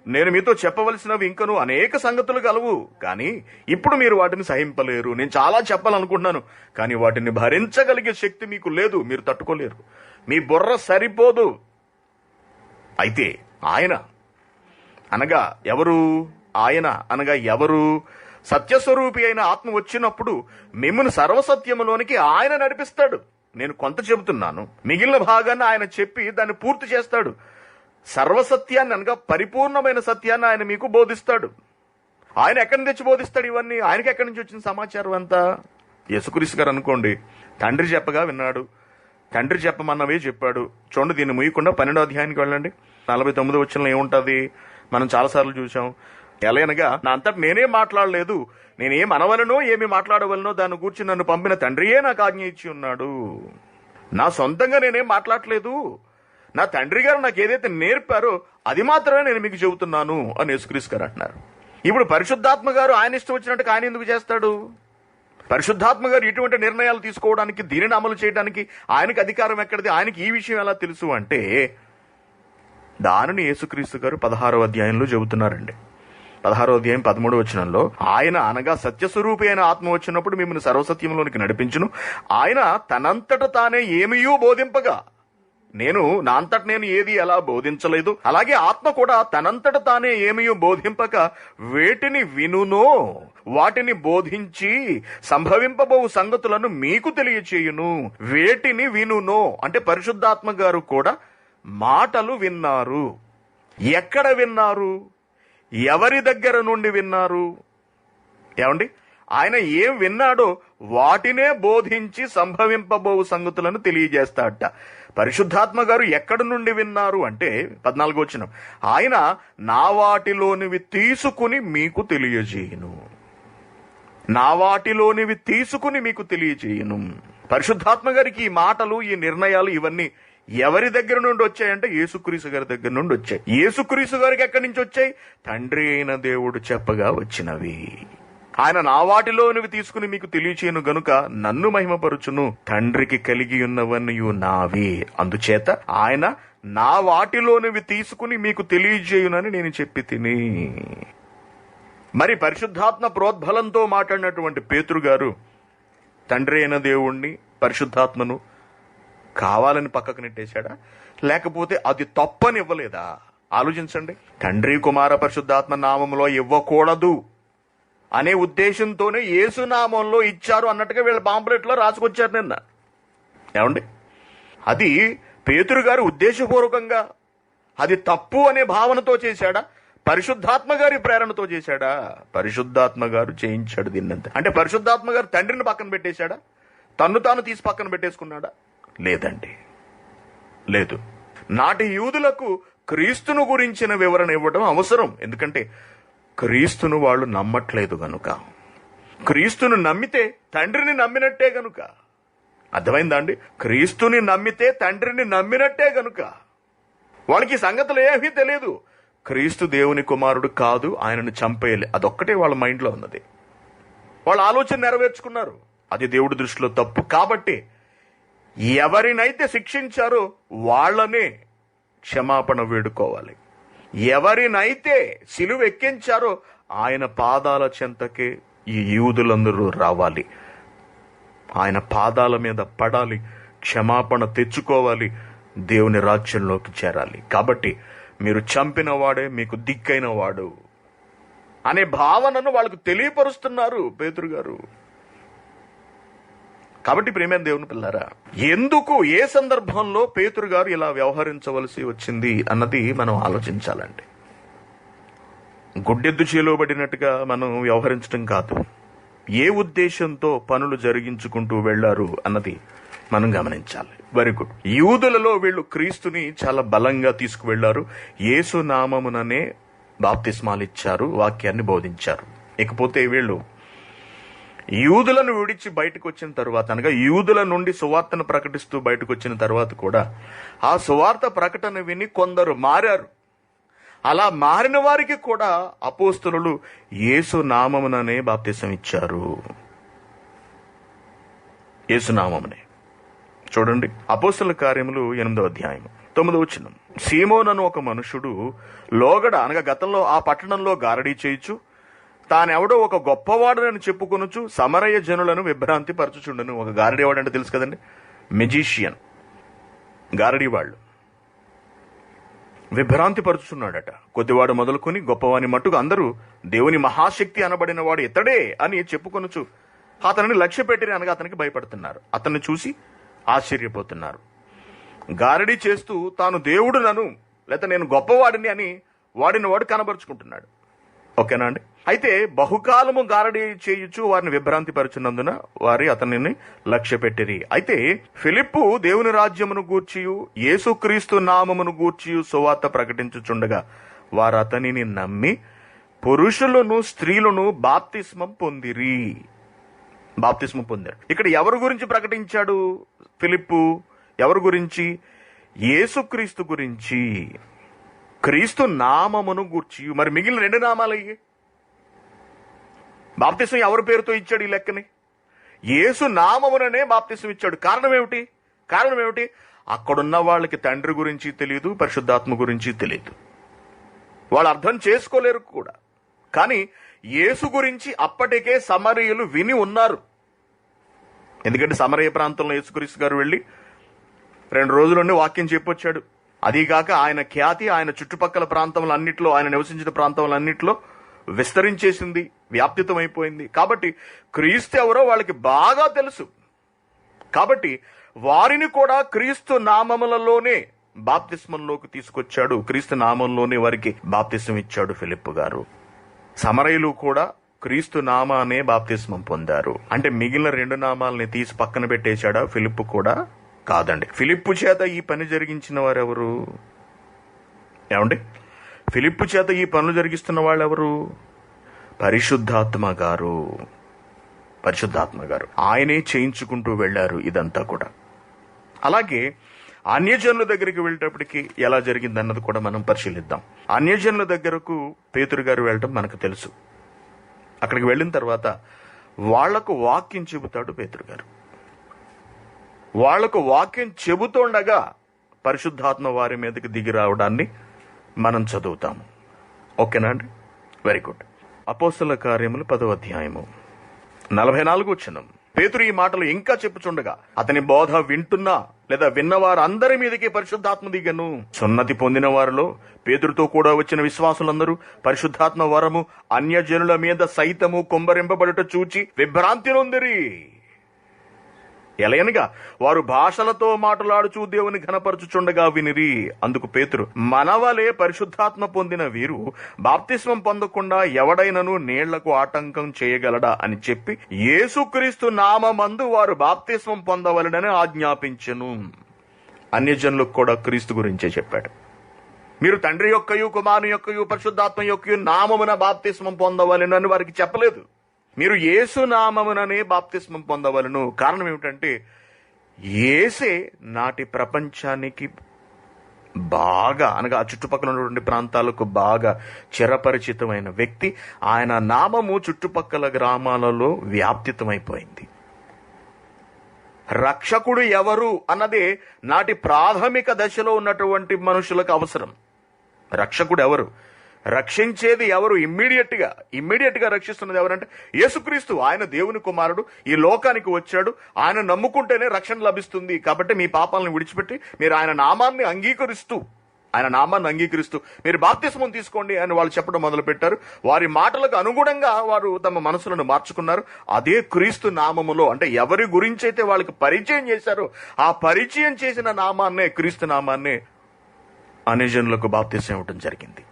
నేను మీతో చెప్పవలసినవి ఇంకను అనేక సంగతులు కలవు, కానీ ఇప్పుడు మీరు వాటిని సహింపలేరు. నేను చాలా చెప్పాలనుకుంటున్నాను, కానీ వాటిని భరించగలిగే శక్తి మీకు లేదు, మీరు తట్టుకోలేరు, మీ బుర్ర సరిపోదు. అయితే ఆయన అనగా ఎవరు? ఆయన అనగా ఎవరు? సత్యస్వరూపి అయిన ఆత్మ వచ్చినప్పుడు మిమ్మల్ని సర్వసత్యములోనికి ఆయన నడిపిస్తాడు. నేను కొంత చెబుతున్నాను, మిగిలిన భాగాన్ని ఆయన చెప్పి దాన్ని పూర్తి చేస్తాడు. సర్వసత్యాన్ని అనగా పరిపూర్ణమైన సత్యాన్ని ఆయన మీకు బోధిస్తాడు. ఆయన ఎక్కడి నుంచి తెచ్చి బోధిస్తాడు ఇవన్నీ? ఆయనకి ఎక్కడి నుంచి వచ్చిన సమాచారం అంతా? యేసుక్రీస్తు గారు అనుకోండి, తండ్రి చెప్పగా విన్నాడు, తండ్రి చెప్పమన్నవే చెప్పాడు. చూడండి, దీన్ని ముయ్యకుండా 12వ అధ్యాయానికి వెళ్ళండి. 49వ వచనంలో ఏముంటది? మనం చాలాసార్లు చూసాం. ఎలాగనగా, నా అంతటి నేనేం మాట్లాడలేదు, నేనేం అనవలనో ఏమి మాట్లాడవలనో దాన్ని గూర్చి నన్ను పంపిన తండ్రియే నాకు ఆజ్ఞ ఇచ్చి ఉన్నాడు. నా సొంతంగా నేనేం మాట్లాడలేదు, నా తండ్రి గారు నాకు ఏదైతే నేర్పారో అది మాత్రమే నేను మీకు చెబుతున్నాను అని యేసుక్రీస్తు గారు అంటున్నారు. ఇప్పుడు పరిశుద్ధాత్మ గారు ఆయన ఇష్టం వచ్చినట్టుగా ఆయన ఎందుకు చేస్తాడు? పరిశుద్ధాత్మ గారు ఇటువంటి నిర్ణయాలు తీసుకోవడానికి, దీనిని అమలు చేయడానికి ఆయనకి అధికారం ఎక్కడిది? ఆయనకి ఈ విషయం ఎలా తెలుసు అంటే, దానిని యేసుక్రీస్తు గారు 16వ అధ్యాయంలో చెబుతున్నారండి. 16వ అధ్యాయం 13వ వచనంలో, ఆయన అనగా సత్యస్వరూపి అయిన ఆత్మ వచ్చినప్పుడు మిమ్మల్ని సర్వసత్యంలోనికి నడిపించును. ఆయన తనంతట తానే ఏమీయూ బోధింపగా, నేను నా అంతట నేను ఏది ఎలా బోధించలేదు, అలాగే ఆత్మ కూడా తనంతట తానే ఏమీ బోధింపక వేటిని వినునో వాటిని బోధించి సంభవింపబో సంగతులను మీకు తెలియచేయును. వేటిని వినునో అంటే పరిశుద్ధాత్మ గారు కూడా మాటలు విన్నారు. ఎక్కడ విన్నారు? ఎవరి దగ్గర నుండి విన్నారు? ఏమండి, ఆయన ఏం విన్నాడో వాటినే బోధించి సంభవింపబో సంగతులను తెలియజేస్తాడట. పరిశుద్ధాత్మ గారు ఎక్కడి నుండి విన్నారు అంటే 14వ వచనం, ఆయన నా వాటిలోనివి తీసుకుని మీకు తెలియజేయును. నా వాటిలోనివి తీసుకుని మీకు తెలియజేయును. పరిశుద్ధాత్మ గారికి ఈ మాటలు, ఈ నిర్ణయాలు ఇవన్నీ ఎవరి దగ్గర నుండి వచ్చాయంటే యేసుక్రీస్తు గారి దగ్గర నుండి వచ్చాయి. యేసుక్రీస్తు గారికి ఎక్కడి నుంచి వచ్చాయి? తండ్రి అయిన దేవుడు చెప్పగా వచ్చినవి. ఆయన నా వాటిలోనివి తీసుకుని మీకు తెలియచేయను గనుక నన్ను మహిమపరుచును. తండ్రికి కలిగి ఉన్నవన్నీ నావి, అందుచేత ఆయన నా వాటిలోనివి తీసుకుని మీకు తెలియజేయునని నేను చెప్పి తిని. మరి పరిశుద్ధాత్మ ప్రోద్బలంతో మాట్లాడినటువంటి పేతురు గారు తండ్రి అయిన దేవుణ్ణి, పరిశుద్ధాత్మను కావాలని పక్కకు నెట్టేశాడా? లేకపోతే అది తప్పని ఇవ్వలేదా? ఆలోచించండి. తండ్రి, కుమార, పరిశుద్ధాత్మ నామంలో ఇవ్వకూడదు అనే ఉద్దేశంతోనే యేసునామంలో ఇచ్చారు అన్నట్టుగా వీళ్ళ పాంప్లెట్లో రాసుకొచ్చారు నిన్న. ఏమండి, అది పేతురు గారు ఉద్దేశపూర్వకంగా అది తప్పు అనే భావనతో చేశాడా? పరిశుద్ధాత్మ గారి ప్రేరణతో చేశాడా? పరిశుద్ధాత్మ గారు చేయించాడు దీన్నంత. అంటే పరిశుద్ధాత్మ గారు తండ్రిని పక్కన పెట్టేశాడా? తన్ను తాను తీసి పక్కన పెట్టేసుకున్నాడా? లేదండి, లేదు. నాటి యూదులకు క్రీస్తును గురించిన వివరణ ఇవ్వడం అవసరం. ఎందుకంటే క్రీస్తును వాళ్ళు నమ్మట్లేదు గనుక. క్రీస్తును నమ్మితే తండ్రిని నమ్మినట్టే గనుక. అర్థమైందా అండి? క్రీస్తుని నమ్మితే తండ్రిని నమ్మినట్టే గనుక వాళ్ళకి సంగతులు ఏమీ తెలియదు. క్రీస్తు దేవుని కుమారుడు కాదు, ఆయనను చంపేయాలి, అదొక్కటే వాళ్ళ మైండ్లో ఉన్నది. వాళ్ళ ఆలోచన నెరవేర్చుకున్నారు. అది దేవుడి దృష్టిలో తప్పు. కాబట్టి ఎవరినైతే శిక్షించారో వాళ్ళనే క్షమాపణ వేడుకోవాలి. ఎవరినైతే సిలువ ఎక్కించారో ఆయన పాదాల చెంతకే ఈ యూదులందరూ రావాలి. ఆయన పాదాల మీద పడాలి, క్షమాపణ తెచ్చుకోవాలి, దేవుని రాజ్యంలోకి చేరాలి. కాబట్టి మీరు చంపిన వాడే మీకు దిక్కైన వాడు అనే భావనను వాళ్ళకు తెలియపరుస్తున్నారు పేతురు గారు. కాబట్టి ప్రియమైన దేవుని పిల్లారా, ఎందుకు, ఏ సందర్భంలో పేతురు గారు ఇలా వ్యవహరించవలసి వచ్చింది అన్నది మనం ఆలోచించాలండి. గుడ్డెద్దు చేలోబడినట్టుగా మనం వ్యవహరించడం కాదు. ఏ ఉద్దేశంతో పనులు జరిగించుకుంటూ వెళ్లారు అన్నది మనం గమనించాలి. Very good. యూదులలో వీళ్ళు క్రీస్తుని చాలా బలంగా తీసుకువెళ్లారు. యేసు నామముననే బాప్తిస్మాలు ఇచ్చారు, వాక్యాన్ని బోధించారు. ఇకపోతే వీళ్ళు యూదులను విడిచి బయటకు వచ్చిన తరువాత, అనగా యూదుల నుండి సువార్తను ప్రకటిస్తూ బయటకు వచ్చిన తర్వాత కూడా ఆ సువార్త ప్రకటన విని కొందరు మారారు. అలా మారిన వారికి కూడా అపోస్తలులు యేసు నామముననే బాప్తిసం ఇచ్చారు. యేసు నామమునే. చూడండి, అపోస్తలుల కార్యములు 8వ అధ్యాయం 9వ వచనం. సీమోనను ఒక మనుషుడు లోగడ అనగా గతంలో ఆ పట్టణంలో గారడీ చేయుచు తానెవడో ఒక గొప్పవాడని చెప్పుకొనుచు సమరయ జనులను విభ్రాంతి పరచుచుండను. ఒక గారడీవాడు అంటే తెలుసు కదండి, మెజీషియన్. గారడీ వాళ్ళు విభ్రాంతి పరుచుచున్నాడట. కొద్దివాడు మొదలుకొని గొప్పవాని మట్టుకు అందరూ దేవుని మహాశక్తి అనబడిన వాడు ఇతడే అని చెప్పుకొనుచు అతనిని లక్ష్య పెట్టిరి అనగా అతనికి భయపడుతున్నారు. అతన్ని చూసి ఆశ్చర్యపోతున్నారు. గారడీ చేస్తూ తాను దేవుడునను లేదా నేను గొప్పవాడిని అని వాడిని వాడు కనబరుచుకుంటున్నాడు. ఓకేనా అండి? అయితే బహుకాలము గారడీ చేయుచు వారిని విభ్రాంతి పరుచున్నందున వారి అతనిని లక్ష్య పెట్టిరి. అయితే ఫిలిప్పు దేవుని రాజ్యమును గూర్చియు యేసుక్రీస్తు నామమును గూర్చియు సువార్త ప్రకటించుచుండగా వారు అతనిని నమ్మి పురుషులను స్త్రీలను బాప్తిస్మం పొందిరి. బాప్తిస్మం పొందారు. ఇక్కడ ఎవరి గురించి ప్రకటించాడు ఫిలిప్పు? ఎవరి గురించి? యేసుక్రీస్తు గురించి, క్రీస్తు నామమును గూర్చి. మరి మిగిలిన 2 నామాలు అయ్యి బాప్తిసం ఎవరి పేరుతో ఇచ్చాడు ఈ లెక్కని? యేసు నామముననే బాప్తిసం ఇచ్చాడు. కారణం ఏమిటి? అక్కడున్న వాళ్ళకి తండ్రి గురించి తెలియదు, పరిశుద్ధాత్మ గురించి తెలియదు, వాళ్ళు అర్థం చేసుకోలేరు కూడా. కానీ యేసు గురించి అప్పటికే సమరయులు విని ఉన్నారు. ఎందుకంటే సమరయ ప్రాంతంలో యేసుక్రీస్తు గారు వెళ్ళి 2 రోజులుండి వాక్యం చెప్పొచ్చాడు. అదీగాక ఆయన ఖ్యాతి ఆయన చుట్టుపక్కల ప్రాంతములన్నిట్లో, ఆయన నివసించిన ప్రాంతములన్నిట్లో విస్తరించేసింది, వ్యాప్తితమైపోయింది. కాబట్టి క్రీస్తు ఎవరో వాళ్ళకి బాగా తెలుసు. కాబట్టి వారిని కూడా క్రీస్తు నామములలోనే బాప్తిస్మంలోకి తీసుకొచ్చాడు. క్రీస్తు నామంలోనే వారికి బాప్తిస్మం ఇచ్చాడు ఫిలిప్పు గారు. సమరయులు కూడా క్రీస్తు నామానే బాప్తిస్మం పొందారు. అంటే మిగిలిన 2 నామాలని తీసి పక్కన పెట్టేశాడా ఫిలిప్పు కూడా? కాదండి. ఫిలిప్పు చేత ఈ పని జరిగించిన వారెవరు? ఏమండి? ఫిలిప్పు చేత ఈ పనులు జరిగిస్తున్న వాళ్ళు ఎవరు? పరిశుద్ధాత్మ గారు. ఆయనే చేయించుకుంటూ వెళ్లారు ఇదంతా కూడా. అలాగే అన్యజనుల దగ్గరికి వెళ్ళేటప్పటికి ఎలా జరిగిందన్నది కూడా మనం పరిశీలిద్దాం. అన్యజనుల దగ్గరకు పేతురు గారు వెళ్ళటం మనకు తెలుసు. అక్కడికి వెళ్ళిన తర్వాత వాళ్లకు వాక్యం చెబుతాడు పేతురు గారు. వాళ్లకు వాక్యం చెబుతుండగా పరిశుద్ధాత్మ వారి మీదకి దిగి రావడాన్ని మనం చదువుతాము. ఓకేనా అండి? Very good. అపోస్తల కార్యములు 10వ అధ్యాయము 44వ వచనం. పేతురు ఈ మాటలు ఇంకా చెప్పుచుండగా అతని బోధ వింటున్నా లేదా విన్నవారు అందరి మీదకి పరిశుద్ధాత్మ దిగను. సున్నతి పొందిన వారిలో పేతురుతో కూడా వచ్చిన విశ్వాసులందరూ పరిశుద్ధాత్మ వరము అన్యజనుల మీద సైతము కుమ్మరింపబడుట చూచి విభ్రాంతి నొందిరి. ఎలయనగా వారు భాషలతో మాట్లాడుచూ దేవుని ఘనపరచుచుండగా వినిరి. అందుకు పేతురు, మనవలే పరిశుద్ధాత్మ పొందిన వీరు బాప్తిస్మం పొందకుండా ఎవడైనను నీళ్లకు ఆటంకం చేయగలడా అని చెప్పి యేసుక్రీస్తు నామమందు వారు బాప్తిస్మం పొందవలెనని ఆజ్ఞాపించెను. అన్యజనులకు కూడా క్రీస్తు గురించే చెప్పాడు. మీరు తండ్రి యొక్కయు కుమారుని యొక్కయు పరిశుద్ధాత్మ యొక్కయు నామమున బాప్తిస్మం పొందవలెనని వారికి చెప్పలేదు. మీరు యేసు నామముననే బాప్తిస్మం పొందవలను. కారణం ఏమిటంటే యేసే నాటి ప్రపంచానికి బాగా అనగా ఆ చుట్టుపక్కల ఉన్నటువంటి ప్రాంతాలకు బాగా చిరపరిచితమైన వ్యక్తి. ఆయన నామము చుట్టుపక్కల గ్రామాలలో వ్యాప్తితమైపోయింది. రక్షకుడు ఎవరు అన్నదే నాటి ప్రాథమిక దశలో ఉన్నటువంటి మనుషులకు అవసరం. రక్షకుడు ఎవరు, రక్షించేది ఎవరు, ఇమ్మీడియట్ గా రక్షిస్తున్నది ఎవరంటే యేసుక్రీస్తు. ఆయన దేవుని కుమారుడు, ఈ లోకానికి వచ్చాడు. ఆయన నమ్ముకుంటేనే రక్షణ లభిస్తుంది. కాబట్టి మీ పాపాలను విడిచిపెట్టి మీరు ఆయన నామాన్ని అంగీకరిస్తూ మీరు బాప్తిస్మం తీసుకోండి అని వాళ్ళు చెప్పడం మొదలు పెట్టారు. వారి మాటలకు అనుగుణంగా వారు తమ మనసులను మార్చుకున్నారు. అదే క్రీస్తు నామములో అంటే ఎవరి గురించి అయితే వాళ్ళకి పరిచయం చేశారో ఆ పరిచయం చేసిన నామాన్నే, క్రీస్తు నామాన్నే అన్యజనులకు బాప్తిస్మం ఇవ్వడం జరిగింది.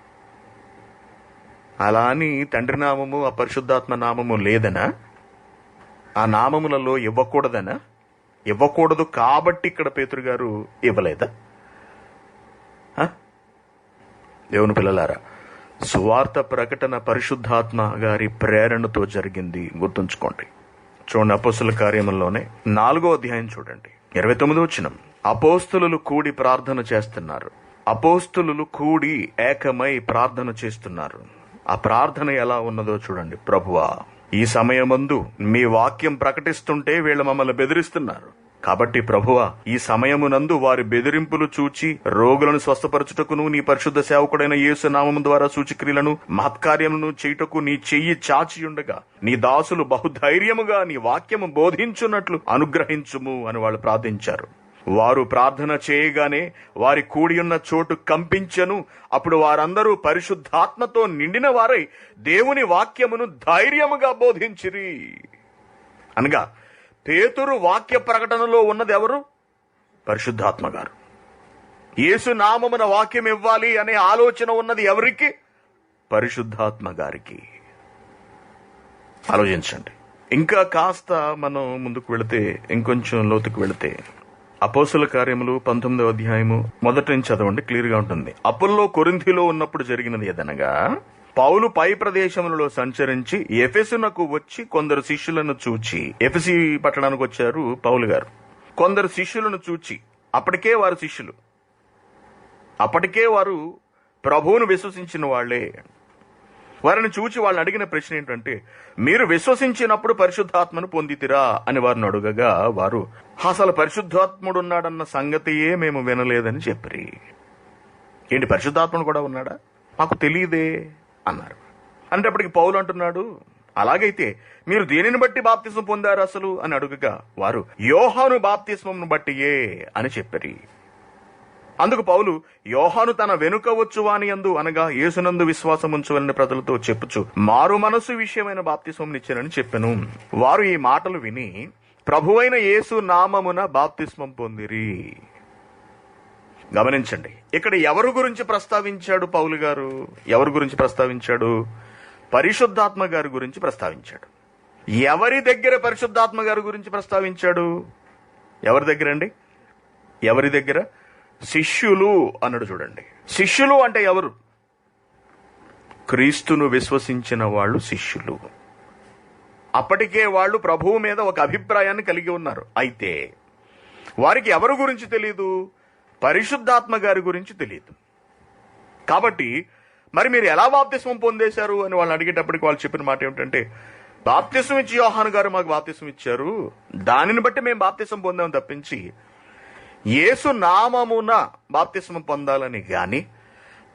అలా అని తండ్రి నామము ఆ పరిశుద్ధాత్మ నామము లేదనా? ఆ నామములలో ఇవ్వకూడదు కాబట్టి ఇక్కడ పేతురు గారు ఇవ్వలేదా? దేవుని పిల్లలారా, సువార్త ప్రకటన పరిశుద్ధాత్మ గారి ప్రేరణతో జరిగింది. గుర్తుంచుకోండి. చూడండి, అపోస్తుల కార్యముల్లోనే 4వ అధ్యాయం చూడండి, 29వ వచనం. అపోస్తులు కూడి ప్రార్థన చేస్తున్నారు. అపోస్తులు కూడి ఏకమై ప్రార్థన చేస్తున్నారు. ఆ ప్రార్థన ఎలా ఉన్నదో చూడండి. ప్రభువా, ఈ సమయమందు మీ వాక్యం ప్రకటిస్తుంటే వీళ్ళు మమ్మల్ని బెదిరిస్తున్నారు. కాబట్టి ప్రభువా, ఈ సమయమునందు వారి బెదిరింపులు చూచి రోగులను స్వస్థపరచుటకును నీ పరిశుద్ధ సేవకుడైన యేసు నామము ద్వారా సూచక్రియలను మహత్కార్యములను చేయుటకు నీ చెయ్యి చాచియుండగా నీ దాసులు బహుధైర్యముగా నీ వాక్యము బోధించున్నట్లు అనుగ్రహించుము అని వాళ్ళు ప్రార్థించారు. వారు ప్రార్థన చేయగానే వారి కూడియున్న చోటు కంపించెను. అప్పుడు వారందరూ పరిశుద్ధాత్మతో నిండిన వారై దేవుని వాక్యమును ధైర్యముగా బోధించిరి. అనగా పేతురు వాక్య ప్రకటనలో ఉన్నది ఎవరు? పరిశుద్ధాత్మ గారు. యేసు నామమున వాక్యం ఇవ్వాలి అనే ఆలోచన ఉన్నది ఎవరికి? పరిశుద్ధాత్మ గారికి. ఆలోచించండి. ఇంకా కాస్త మనం ముందుకు వెళితే, ఇంకొంచెం లోతుకు వెళితే, అపోస్తుల కార్యములు 19వ అధ్యాయము మొదటి నుంచి చదవండి, క్లియర్ గా ఉంటుంది. అపోల్లో కొరింథీలో ఉన్నప్పుడు జరిగినది ఏదనగా, పౌలు పై ప్రదేశములలో సంచరించి ఎఫెసునకు వచ్చి కొందరు శిష్యులను చూచి, ఎఫెసి పట్టణానికి వచ్చారు పౌలు గారు. కొందరు శిష్యులను చూచి, అప్పటికే వారు ప్రభువును విశ్వసించిన వాళ్లే. వారిని చూచి వాళ్ళని అడిగిన ప్రశ్న ఏంటంటే, మీరు విశ్వసించినప్పుడు పరిశుద్ధాత్మను పొందితిరా అని వారిని అడుగగా, వారు అసలు పరిశుద్ధాత్ముడున్నాడన్న సంగతియే మేము వినలేదని చెప్పి, ఏంటి పరిశుద్ధాత్ముడు కూడా ఉన్నాడా? మాకు తెలియదే అన్నారు. అంటే అప్పటికి పౌలు అంటున్నాడు, అలాగైతే మీరు దేనిని బట్టి బాప్తిస్మం పొందారు అసలు అని అడుగగా, వారు యోహాను బాప్తిస్మంను బట్టియే అని చెప్పారు. అందుకు పౌలు, యోహాను తన వెనుక వచ్చువాని యందు అనగా యేసునందు విశ్వాసముంచువలని ప్రజలతో చెప్పుచు మారు మనసు విషయమైన బాప్తిస్మం ఇచ్చానని చెప్పెను. వారు ఈ మాటలు విని ప్రభువైన యేసు నామమున బాప్తిస్మం పొందిరి. గమనించండి, ఇక్కడ ఎవరి గురించి ప్రస్తావించాడు పౌలు గారు? ఎవరి గురించి ప్రస్తావించాడు? పరిశుద్ధాత్మ గారి గురించి ప్రస్తావించాడు. ఎవరి దగ్గర పరిశుద్ధాత్మ గారి గురించి ప్రస్తావించాడు? ఎవరి దగ్గర అండి? ఎవరి దగ్గర? శిష్యులు అన్నాడు. చూడండి, శిష్యులు అంటే ఎవరు? క్రీస్తును విశ్వసించిన వాళ్ళు శిష్యులు. అప్పటికే వాళ్ళు ప్రభువు మీద ఒక అభిప్రాయాన్ని కలిగి ఉన్నారు. అయితే వారికి ఎవరి గురించి తెలియదు? పరిశుద్ధాత్మ గారి గురించి తెలియదు. కాబట్టి మరి మీరు ఎలా బాప్తిస్మం పొందేశారు అని వాళ్ళని అడిగేటప్పటికి వాళ్ళు చెప్పిన మాట ఏమిటంటే, బాప్తిస్మం ఇచ్చి యోహాను గారు మాకు బాప్తిస్మం ఇచ్చారు, దానిని బట్టి మేము బాప్తిస్మం పొందాం తప్పించి యేసు నామమున బాప్తిస్మం పొందాలని గాని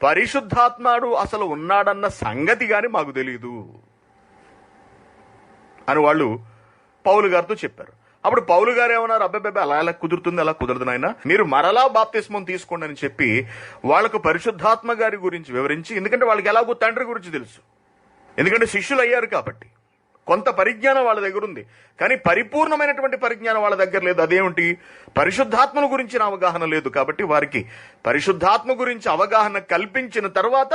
పరిశుద్ధాత్ముడు అసలు ఉన్నాడన్న సంగతి గాని మాకు తెలియదు అని వాళ్ళు పౌలు గారితో చెప్పారు. అప్పుడు పౌలు గారు ఏమన్నారు, అబ్బాయి అలా ఎలా కుదురుతుంది, అలా కుదరదు నాయన, మీరు మరలా బాప్తిస్మం తీసుకోండి అని చెప్పి వాళ్లకు పరిశుద్ధాత్మ గారి గురించి వివరించి, ఎందుకంటే వాళ్ళకి ఎలాగో తండ్రి గురించి తెలుసు, ఎందుకంటే శిష్యులు అయ్యారు కాబట్టి కొంత పరిజ్ఞానం వాళ్ళ దగ్గర ఉంది. కానీ పరిపూర్ణమైనటువంటి పరిజ్ఞానం వాళ్ళ దగ్గర లేదు. అదేమిటి? పరిశుద్ధాత్మను గురించిన అవగాహన లేదు. కాబట్టి వారికి పరిశుద్ధాత్మ గురించి అవగాహన కల్పించిన తర్వాత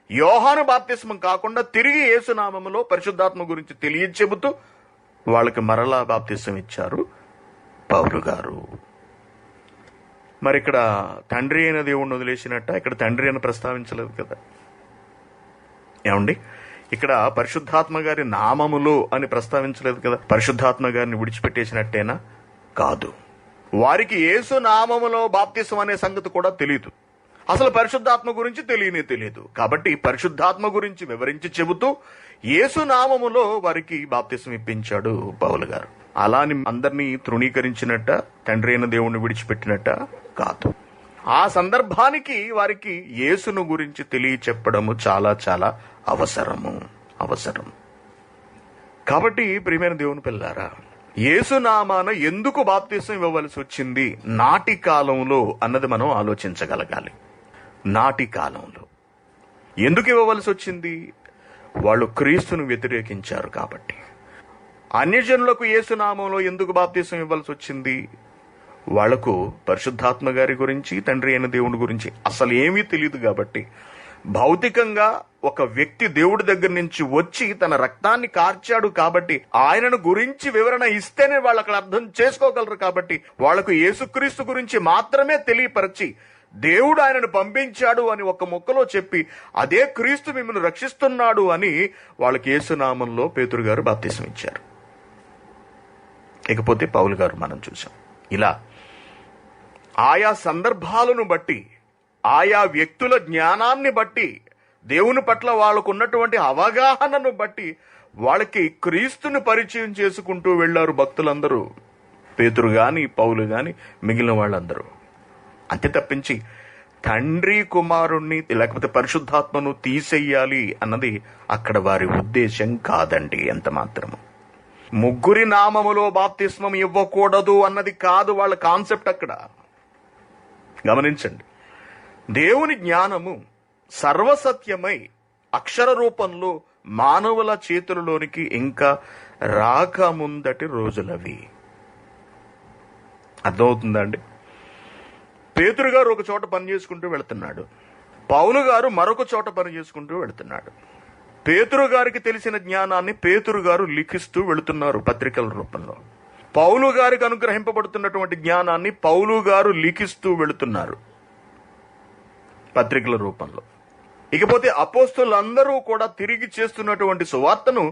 యోహాను బాప్తిస్మం కాకుండా తిరిగి యేసునామములో పరిశుద్ధాత్మ గురించి తెలియచెబుతూ వాళ్ళకి మరలా బాప్తిస్మం ఇచ్చారు పౌలు గారు. మరి ఇక్కడ తండ్రి అయిన దేవుణ్ణి వదిలేసినట్ట? ఇక్కడ తండ్రి అని ప్రస్తావించలేదు కదా. ఏమండి, ఇక్కడ పరిశుద్ధాత్మ గారి నామములో అని ప్రస్తావించలేదు కదా. పరిశుద్ధాత్మ గారిని విడిచిపెట్టేసినట్టేనా? కాదు. వారికి యేసు నామములో బాప్తిస్మం అనే సంగతి కూడా తెలియదు. అసలు పరిశుద్ధాత్మ గురించి తెలియదు. కాబట్టి పరిశుద్ధాత్మ గురించి వివరించి చెబుతూ యేసు నామములో వారికి బాప్తిస్మం ఇప్పించాడు పౌలు గారు. అలా అని అందరినీ తృణీకరించినట్ట, తండ్రి అయిన దేవుణ్ణి విడిచిపెట్టినట్ట కాదు. ఆ సందర్భానికి వారికి యేసును గురించి తెలియచెప్పడము చాలా చాలా అవసరం. కాబట్టి ప్రియమైన దేవుని పిల్లారా, యేసు నామాన ఎందుకు బాప్తిస్మం ఇవ్వవలసి వచ్చింది నాటి కాలంలో అన్నది మనం ఆలోచించగలగాలి. నాటి కాలంలో ఎందుకు ఇవ్వవలసి వచ్చింది? వాళ్ళు క్రీస్తును వ్యతిరేకించారు కాబట్టి. అన్యజనులకు యేసు నామంలో ఎందుకు బాప్తిస్మం ఇవ్వాల్సి వచ్చింది? వాళ్లకు పరిశుద్ధాత్మ గారి గురించి, తండ్రి అయిన దేవుని గురించి అసలు ఏమీ తెలియదు కాబట్టి, భౌతికంగా ఒక వ్యక్తి దేవుడి దగ్గర నుంచి వచ్చి తన రక్తాన్ని కార్చాడు కాబట్టి ఆయనను గురించి వివరణ ఇస్తేనే వాళ్ళు అక్కడ అర్థం చేసుకోగలరు. కాబట్టి వాళ్లకు యేసుక్రీస్తు గురించి మాత్రమే తెలియపరిచి దేవుడు ఆయనను పంపించాడు అని ఒక ముక్కలో చెప్పి అదే క్రీస్తు మిమ్మల్ని రక్షిస్తున్నాడు అని వాళ్ళకి యేసునామంలో పేతురు గారు బాప్తిస్మం ఇచ్చారు. ఇకపోతే పౌలు గారు మనం చూసాం. ఇలా ఆయా సందర్భాలను బట్టి, ఆయా వ్యక్తుల జ్ఞానాన్ని బట్టి, దేవుని పట్ల వాళ్ళకు ఉన్నటువంటి అవగాహనను బట్టి వాళ్ళకి క్రీస్తుని పరిచయం చేసుకుంటూ వెళ్లారు భక్తులందరూ. పేతురు గాని, పౌలు గాని, మిగిలిన వాళ్ళందరూ. అంతే తప్పించి తండ్రి కుమారుణ్ణి లేకపోతే పరిశుద్ధాత్మను తీసేయాలి అన్నది అక్కడ వారి ఉద్దేశం కాదండి. ఎంత మాత్రము ముగ్గురి నామములో బాప్తిస్మం ఇవ్వకూడదు అన్నది కాదు వాళ్ళ కాన్సెప్ట్. అక్కడ గమనించండి, దేవుని జ్ఞానము సర్వసత్యమై అక్షర రూపంలో మానవుల చేతులలోనికి ఇంకా రాకముందటి రోజులవి. అర్థమవుతుందండి? పేతురు గారు ఒక చోట పని చేసుకుంటూ వెళుతున్నాడు, పౌలు గారు మరొక చోట పని చేసుకుంటూ వెళుతున్నాడు. పేతురు గారికి తెలిసిన జ్ఞానాన్ని పేతురు గారు లిఖిస్తూ వెళుతున్నారు పత్రికల రూపంలో. పౌలు గారికి అనుగ్రహింపబడుతున్నటువంటి జ్ఞానాన్ని పౌలు గారు లిఖిస్తూ వెళుతున్నారు పత్రికల రూపంలో. ఇకపోతే అపోస్తులందరూ కూడా తిరిగి చేస్తున్నటువంటి సువార్తను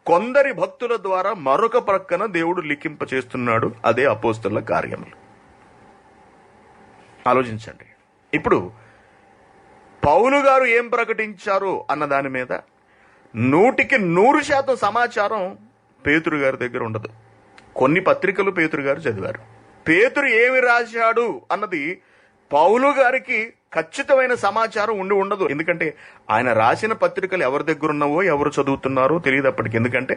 కొందరి భక్తుల ద్వారా మరొక ప్రక్కన దేవుడు లిఖింప చేస్తున్నాడు. అదే అపోస్తుల కార్యములు. ఆలోచించండి. ఇప్పుడు పౌలు గారు ఏం ప్రకటించారు అన్న దాని మీద 100% సమాచారం పేతురు గారి దగ్గర ఉండదు. కొన్ని పత్రికలు పేతురు గారు చదివారు. పేతురు ఏమి రాశాడు అన్నది పౌలు గారికి ఖచ్చితమైన సమాచారం ఉండదు. ఎందుకంటే ఆయన రాసిన పత్రికలు ఎవరి దగ్గర ఉన్నావో, ఎవరు చదువుతున్నారో తెలియదు అప్పటికి. ఎందుకంటే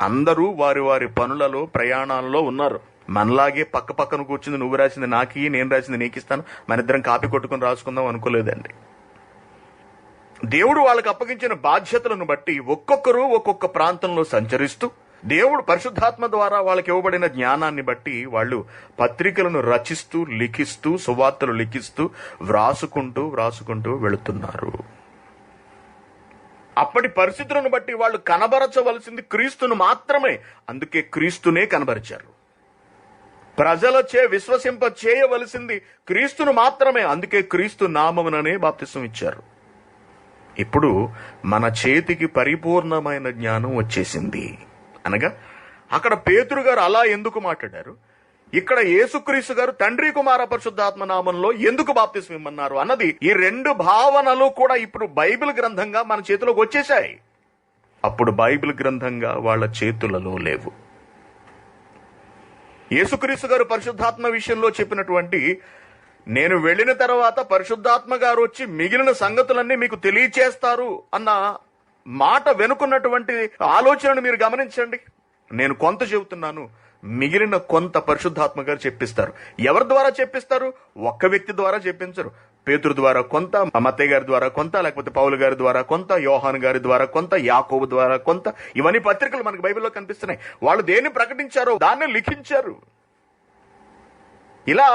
అందరూ వారి వారి పనులలో, ప్రయాణాలలో ఉన్నారు. మనలాగే పక్క పక్కన కూర్చుంది, నువ్వు రాసింది నాకి, నేను రాసింది నీకు ఇస్తాను, మన ఇద్దరం కాపీ కొట్టుకుని రాసుకుందాం అనుకోలేదండి. దేవుడు వాళ్ళకి అప్పగించిన బాధ్యతలను బట్టి ఒక్కొక్కరు ఒక్కొక్క ప్రాంతంలో సంచరిస్తూ, దేవుడు పరిశుద్ధాత్మ ద్వారా వాళ్ళకి ఇవ్వబడిన జ్ఞానాన్ని బట్టి వాళ్ళు పత్రికలను రచిస్తూ, లిఖిస్తూ, సువార్తలు లిఖిస్తూ, వ్రాసుకుంటూ వెళుతున్నారు. అప్పటి పరిస్థితులను బట్టి వాళ్ళు కనబరచవలసింది క్రీస్తును మాత్రమే. అందుకే క్రీస్తునే కనబరిచారు. ప్రజలచే విశ్వసింప చేయవలసింది క్రీస్తును మాత్రమే. అందుకే క్రీస్తు నామముననే బాప్తిసం ఇచ్చారు. ఇప్పుడు మన చేతికి పరిపూర్ణమైన జ్ఞానం వచ్చేసింది. అనగా అక్కడ పేతురు గారు అలా ఎందుకు మాట్లాడారు, ఇక్కడ యేసుక్రీస్తు గారు తండ్రి కుమార పరిశుద్ధాత్మ నామంలో ఎందుకు బాప్తిసం ఇమ్మన్నారు అన్నది, ఈ రెండు భావనలు కూడా ఇప్పుడు బైబిల్ గ్రంథంగా మన చేతిలోకి వచ్చేసాయి. అప్పుడు బైబిల్ గ్రంథంగా వాళ్ళ చేతులలో లేవు. యేసుక్రీస్తు గారు పరిశుద్ధాత్మ విషయంలో చెప్పినటువంటి, నేను వెళ్ళిన తర్వాత పరిశుద్ధాత్మ గారు వచ్చి మిగిలిన సంగతులన్నీ మీకు తెలియచేస్తారు అన్న మాట వెనుకున్నటువంటి ఆలోచనను మీరు గమనించండి. నేను కొంత చెబుతున్నాను, మిగిలిన కొంత పరిశుద్ధాత్మ గారు చెప్పిస్తారు. ఎవరి ద్వారా చెప్పిస్తారు? ఒక్క వ్యక్తి ద్వారా చెప్పించరు. పేతురు ద్వారా కొంత, మత్తయి గారి ద్వారా కొంత, లేకపోతే పౌలు గారి ద్వారా కొంత, యోహాను గారి ద్వారా కొంత, యాకోబు ద్వారా కొంత. ఇవన్నీ పత్రికలు మనకు బైబిల్లో కనిపిస్తున్నాయి. వాళ్ళు దేన్ని ప్రకటించారో దాన్ని లిఖించారు. ఇలా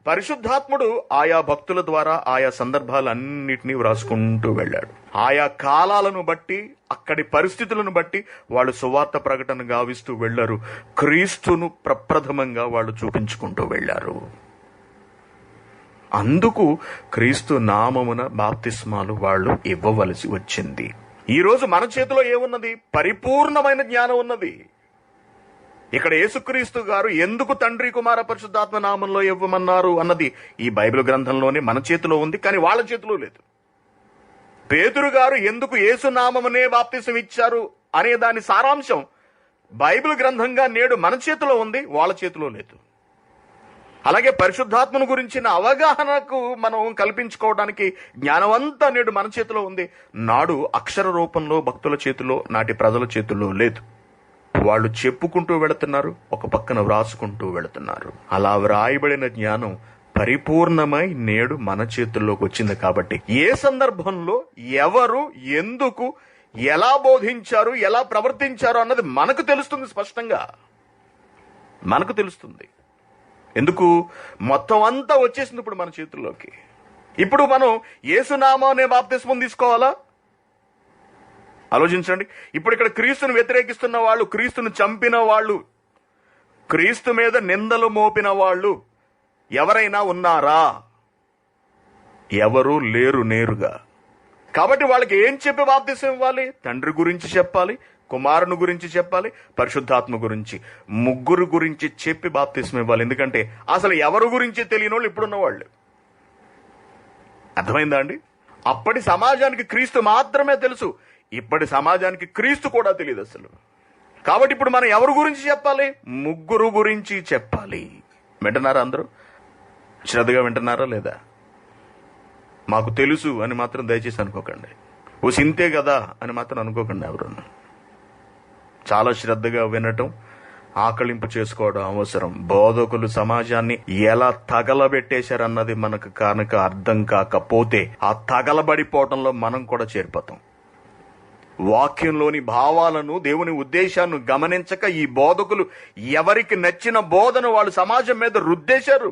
పరిశుద్ధాత్ముడు ఆయా భక్తుల ద్వారా ఆయా సందర్భాలన్నిటినీ వ్రాసుకుంటూ వెళ్ళాడు. ఆయా కాలాలను బట్టి, అక్కడి పరిస్థితులను బట్టి వాళ్ళు సువార్త ప్రకటన గావిస్తూ వెళ్లారు. క్రీస్తును ప్రప్రథమంగా వాళ్ళు చూపించుకుంటూ వెళ్లారు. అందుకు క్రీస్తు నామమున బాప్తిస్మాలు వాళ్ళు ఇవ్వవలసి వచ్చింది. ఈరోజు మన చేతిలో ఏమున్నది? పరిపూర్ణమైన జ్ఞానం ఉన్నది. ఇక్కడ యేసుక్రీస్తు గారు ఎందుకు తండ్రి కుమార పరిశుద్ధాత్మ నామంలో ఇవ్వమన్నారు అన్నది ఈ బైబిల్ గ్రంథంలోనే మన చేతిలో ఉంది, కానీ వాళ్ళ చేతిలో లేదు. పేతురు గారు ఎందుకు యేసు నామమునే బాప్తిసం ఇచ్చారు అనే దాని సారాంశం బైబిల్ గ్రంథంగా నేడు మన చేతిలో ఉంది, వాళ్ళ చేతిలో లేదు. అలాగే పరిశుద్ధాత్మను గురించిన అవగాహనకు మనం కల్పించుకోవడానికి జ్ఞానమంతా నేడు మన చేతిలో ఉంది. నాడు అక్షర రూపంలో భక్తుల చేతిలో, నాటి ప్రజల చేతిలో లేదు. వాళ్ళు చెప్పుకుంటూ వెళుతున్నారు, ఒక పక్కన వ్రాసుకుంటూ వెళుతున్నారు. అలా వ్రాయబడిన జ్ఞానం పరిపూర్ణమై నేడు మన చేతుల్లోకి వచ్చింది. కాబట్టి ఏ సందర్భంలో ఎవరు, ఎందుకు, ఎలా బోధించారు, ఎలా ప్రవర్తించారు అన్నది మనకు తెలుస్తుంది. స్పష్టంగా మనకు తెలుస్తుంది. ఎందుకు? మొత్తం అంతా వచ్చేసింది ఇప్పుడు మన చేతుల్లోకి. ఇప్పుడు మనం యేసునామం అనే బాప్తిస్మం తీసుకోవాలా? ఆలోచించండి. ఇప్పుడు ఇక్కడ క్రీస్తును వ్యతిరేకిస్తున్న వాళ్ళు, క్రీస్తును చంపిన వాళ్ళు, క్రీస్తు మీద నిందలు మోపిన వాళ్ళు ఎవరైనా ఉన్నారా? ఎవరు లేరు నేరుగా. కాబట్టి వాళ్ళకి ఏం చెప్పి బాప్తిసం ఇవ్వాలి? తండ్రి గురించి చెప్పాలి, కుమారుని గురించి చెప్పాలి, పరిశుద్ధాత్మ గురించి, ముగ్గురు గురించి చెప్పి బాప్తిసం ఇవ్వాలి. ఎందుకంటే అసలు ఎవరు గురించి తెలియని వాళ్ళు ఇప్పుడున్న వాళ్ళు. అర్థమైందా అండి? అప్పటి సమాజానికి క్రీస్తు మాత్రమే తెలుసు. ఇప్పటి సమాజానికి క్రీస్తు కూడా తెలియదు. అసలు కాబట్టి ఇప్పుడు మనం ఎవరి గురించి చెప్పాలి? ముగ్గురు గురించి చెప్పాలి. వింటున్నారా? అందరూ శ్రద్ధగా వింటున్నారా లేదా? మాకు తెలుసు అని మాత్రం దయచేసి అనుకోకండి. ఓ సింతే కదా అని మాత్రం అనుకోకండి ఎవరు. చాలా శ్రద్ధగా వినటం, ఆకలింపు చేసుకోవడం అవసరం. బోధకులు సమాజాన్ని ఎలా తగలబెట్టేశారన్నది మనకు కనుక అర్థం కాకపోతే ఆ తగలబడిపోవడంలో మనం కూడా చేరిపోతాం. వాక్యంలోని భావాలను, దేవుని ఉద్దేశాన్ని గమనించక ఈ బోధకులు ఎవరికి నచ్చిన బోధన వాళ్ళు సమాజం మీద రుద్దేశారు.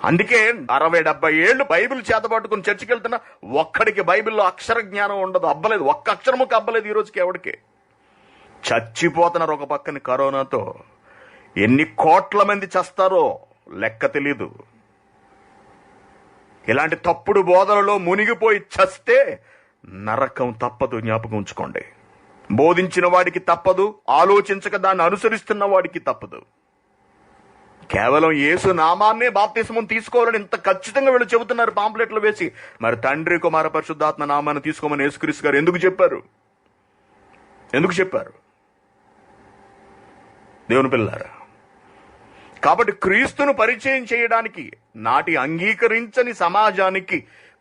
అందుకే 60-70 ఏళ్లు బైబిల్ చేతపట్టుకుని చర్చికి వెళ్తున్నా ఒక్కడికి బైబిల్లో అక్షర జ్ఞానం ఉండదు. అబ్బలేదు, ఒక్క అక్షరముకు అబ్బలేదు ఈ రోజుకి ఎవడికి. చచ్చిపోతున్నారు. ఒక పక్కన కరోనాతో ఎన్ని కోట్ల మంది చస్తారో లెక్క తెలీదు. ఇలాంటి తప్పుడు బోధనలో మునిగిపోయి చస్తే నరకం తప్పదు. జ్ఞాపకం ఉంచుకోండి. బోధించిన వాడికి తప్పదు, ఆలోచించక దాన్ని అనుసరిస్తున్న వాడికి తప్పదు. కేవలం యేసు నామాన్నే బాప్తిస్మం తీసుకోవాలని ఇంత ఖచ్చితంగా వీళ్ళు చెబుతున్నారు పాంప్లెట్లు వేసి. మరి తండ్రి, కుమార, పరిశుద్ధాత్మ నామాన్ని తీసుకోమని యేసుక్రీస్తు గారు ఎందుకు చెప్పారు? దేవుని పిల్లారా, కాబట్టి క్రీస్తును పరిచయం చేయడానికి, నాటి అంగీకరించని సమాజానికి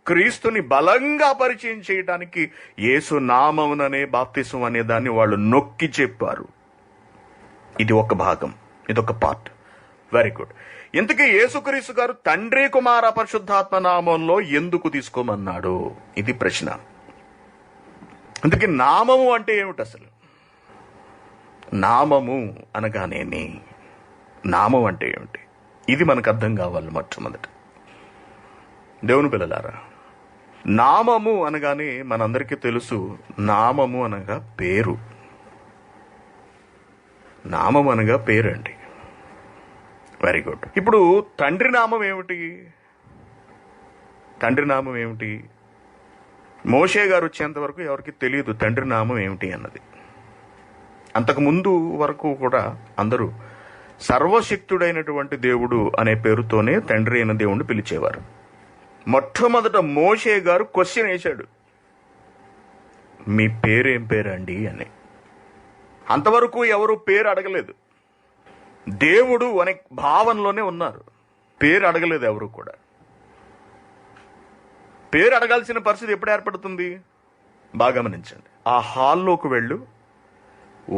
క్రీస్తుని బలంగా పరిచయం చేయడానికి యేసు నామముననే బాప్తిసం అనే దాన్ని వాళ్ళు నొక్కి చెప్పారు. ఇది ఒక భాగం, ఇదొక పార్ట్. Very good. ఇంతకీ యేసుక్రీస్తు గారు తండ్రి, కుమార, పరిశుద్ధాత్మ నామంలో ఎందుకు తీసుకోమన్నాడు? ఇది ప్రశ్న. అందుకే నామము అంటే ఏమిటి అసలు? నామము అనగానేమి, నామం అంటే ఏమిటి? ఇది మనకు అర్థం కావాలి మొట్టమొదట. దేవుని పిల్లలారా, నామము అనగానే మనందరికీ తెలుసు, నామము అనగా పేరు. నామం అనగా పేరు అండి. Very good. ఇప్పుడు తండ్రి నామం ఏమిటి? తండ్రి నామం ఏమిటి? మోషే గారు వచ్చేంత వరకు ఎవరికి తెలియదు తండ్రి నామం ఏమిటి అన్నది. అంతకుముందు వరకు కూడా అందరూ సర్వశక్తుడైనటువంటి దేవుడు అనే పేరుతోనే తండ్రి అయిన దేవుణ్ణి పిలిచేవారు. మొట్టమొదట మోషే గారు క్వశ్చన్ వేశాడు, మీ పేరేం పేరండి అని. అంతవరకు ఎవరు పేరు అడగలేదు. దేవుడు అనే భావనలోనే ఉన్నారు. పేరు అడగలేదు ఎవరు కూడా. పేరు అడగాల్సిన పరిస్థితి ఎప్పుడు ఏర్పడుతుంది? బాగా గమనించండి. ఆ హాల్లోకి వెళ్ళు,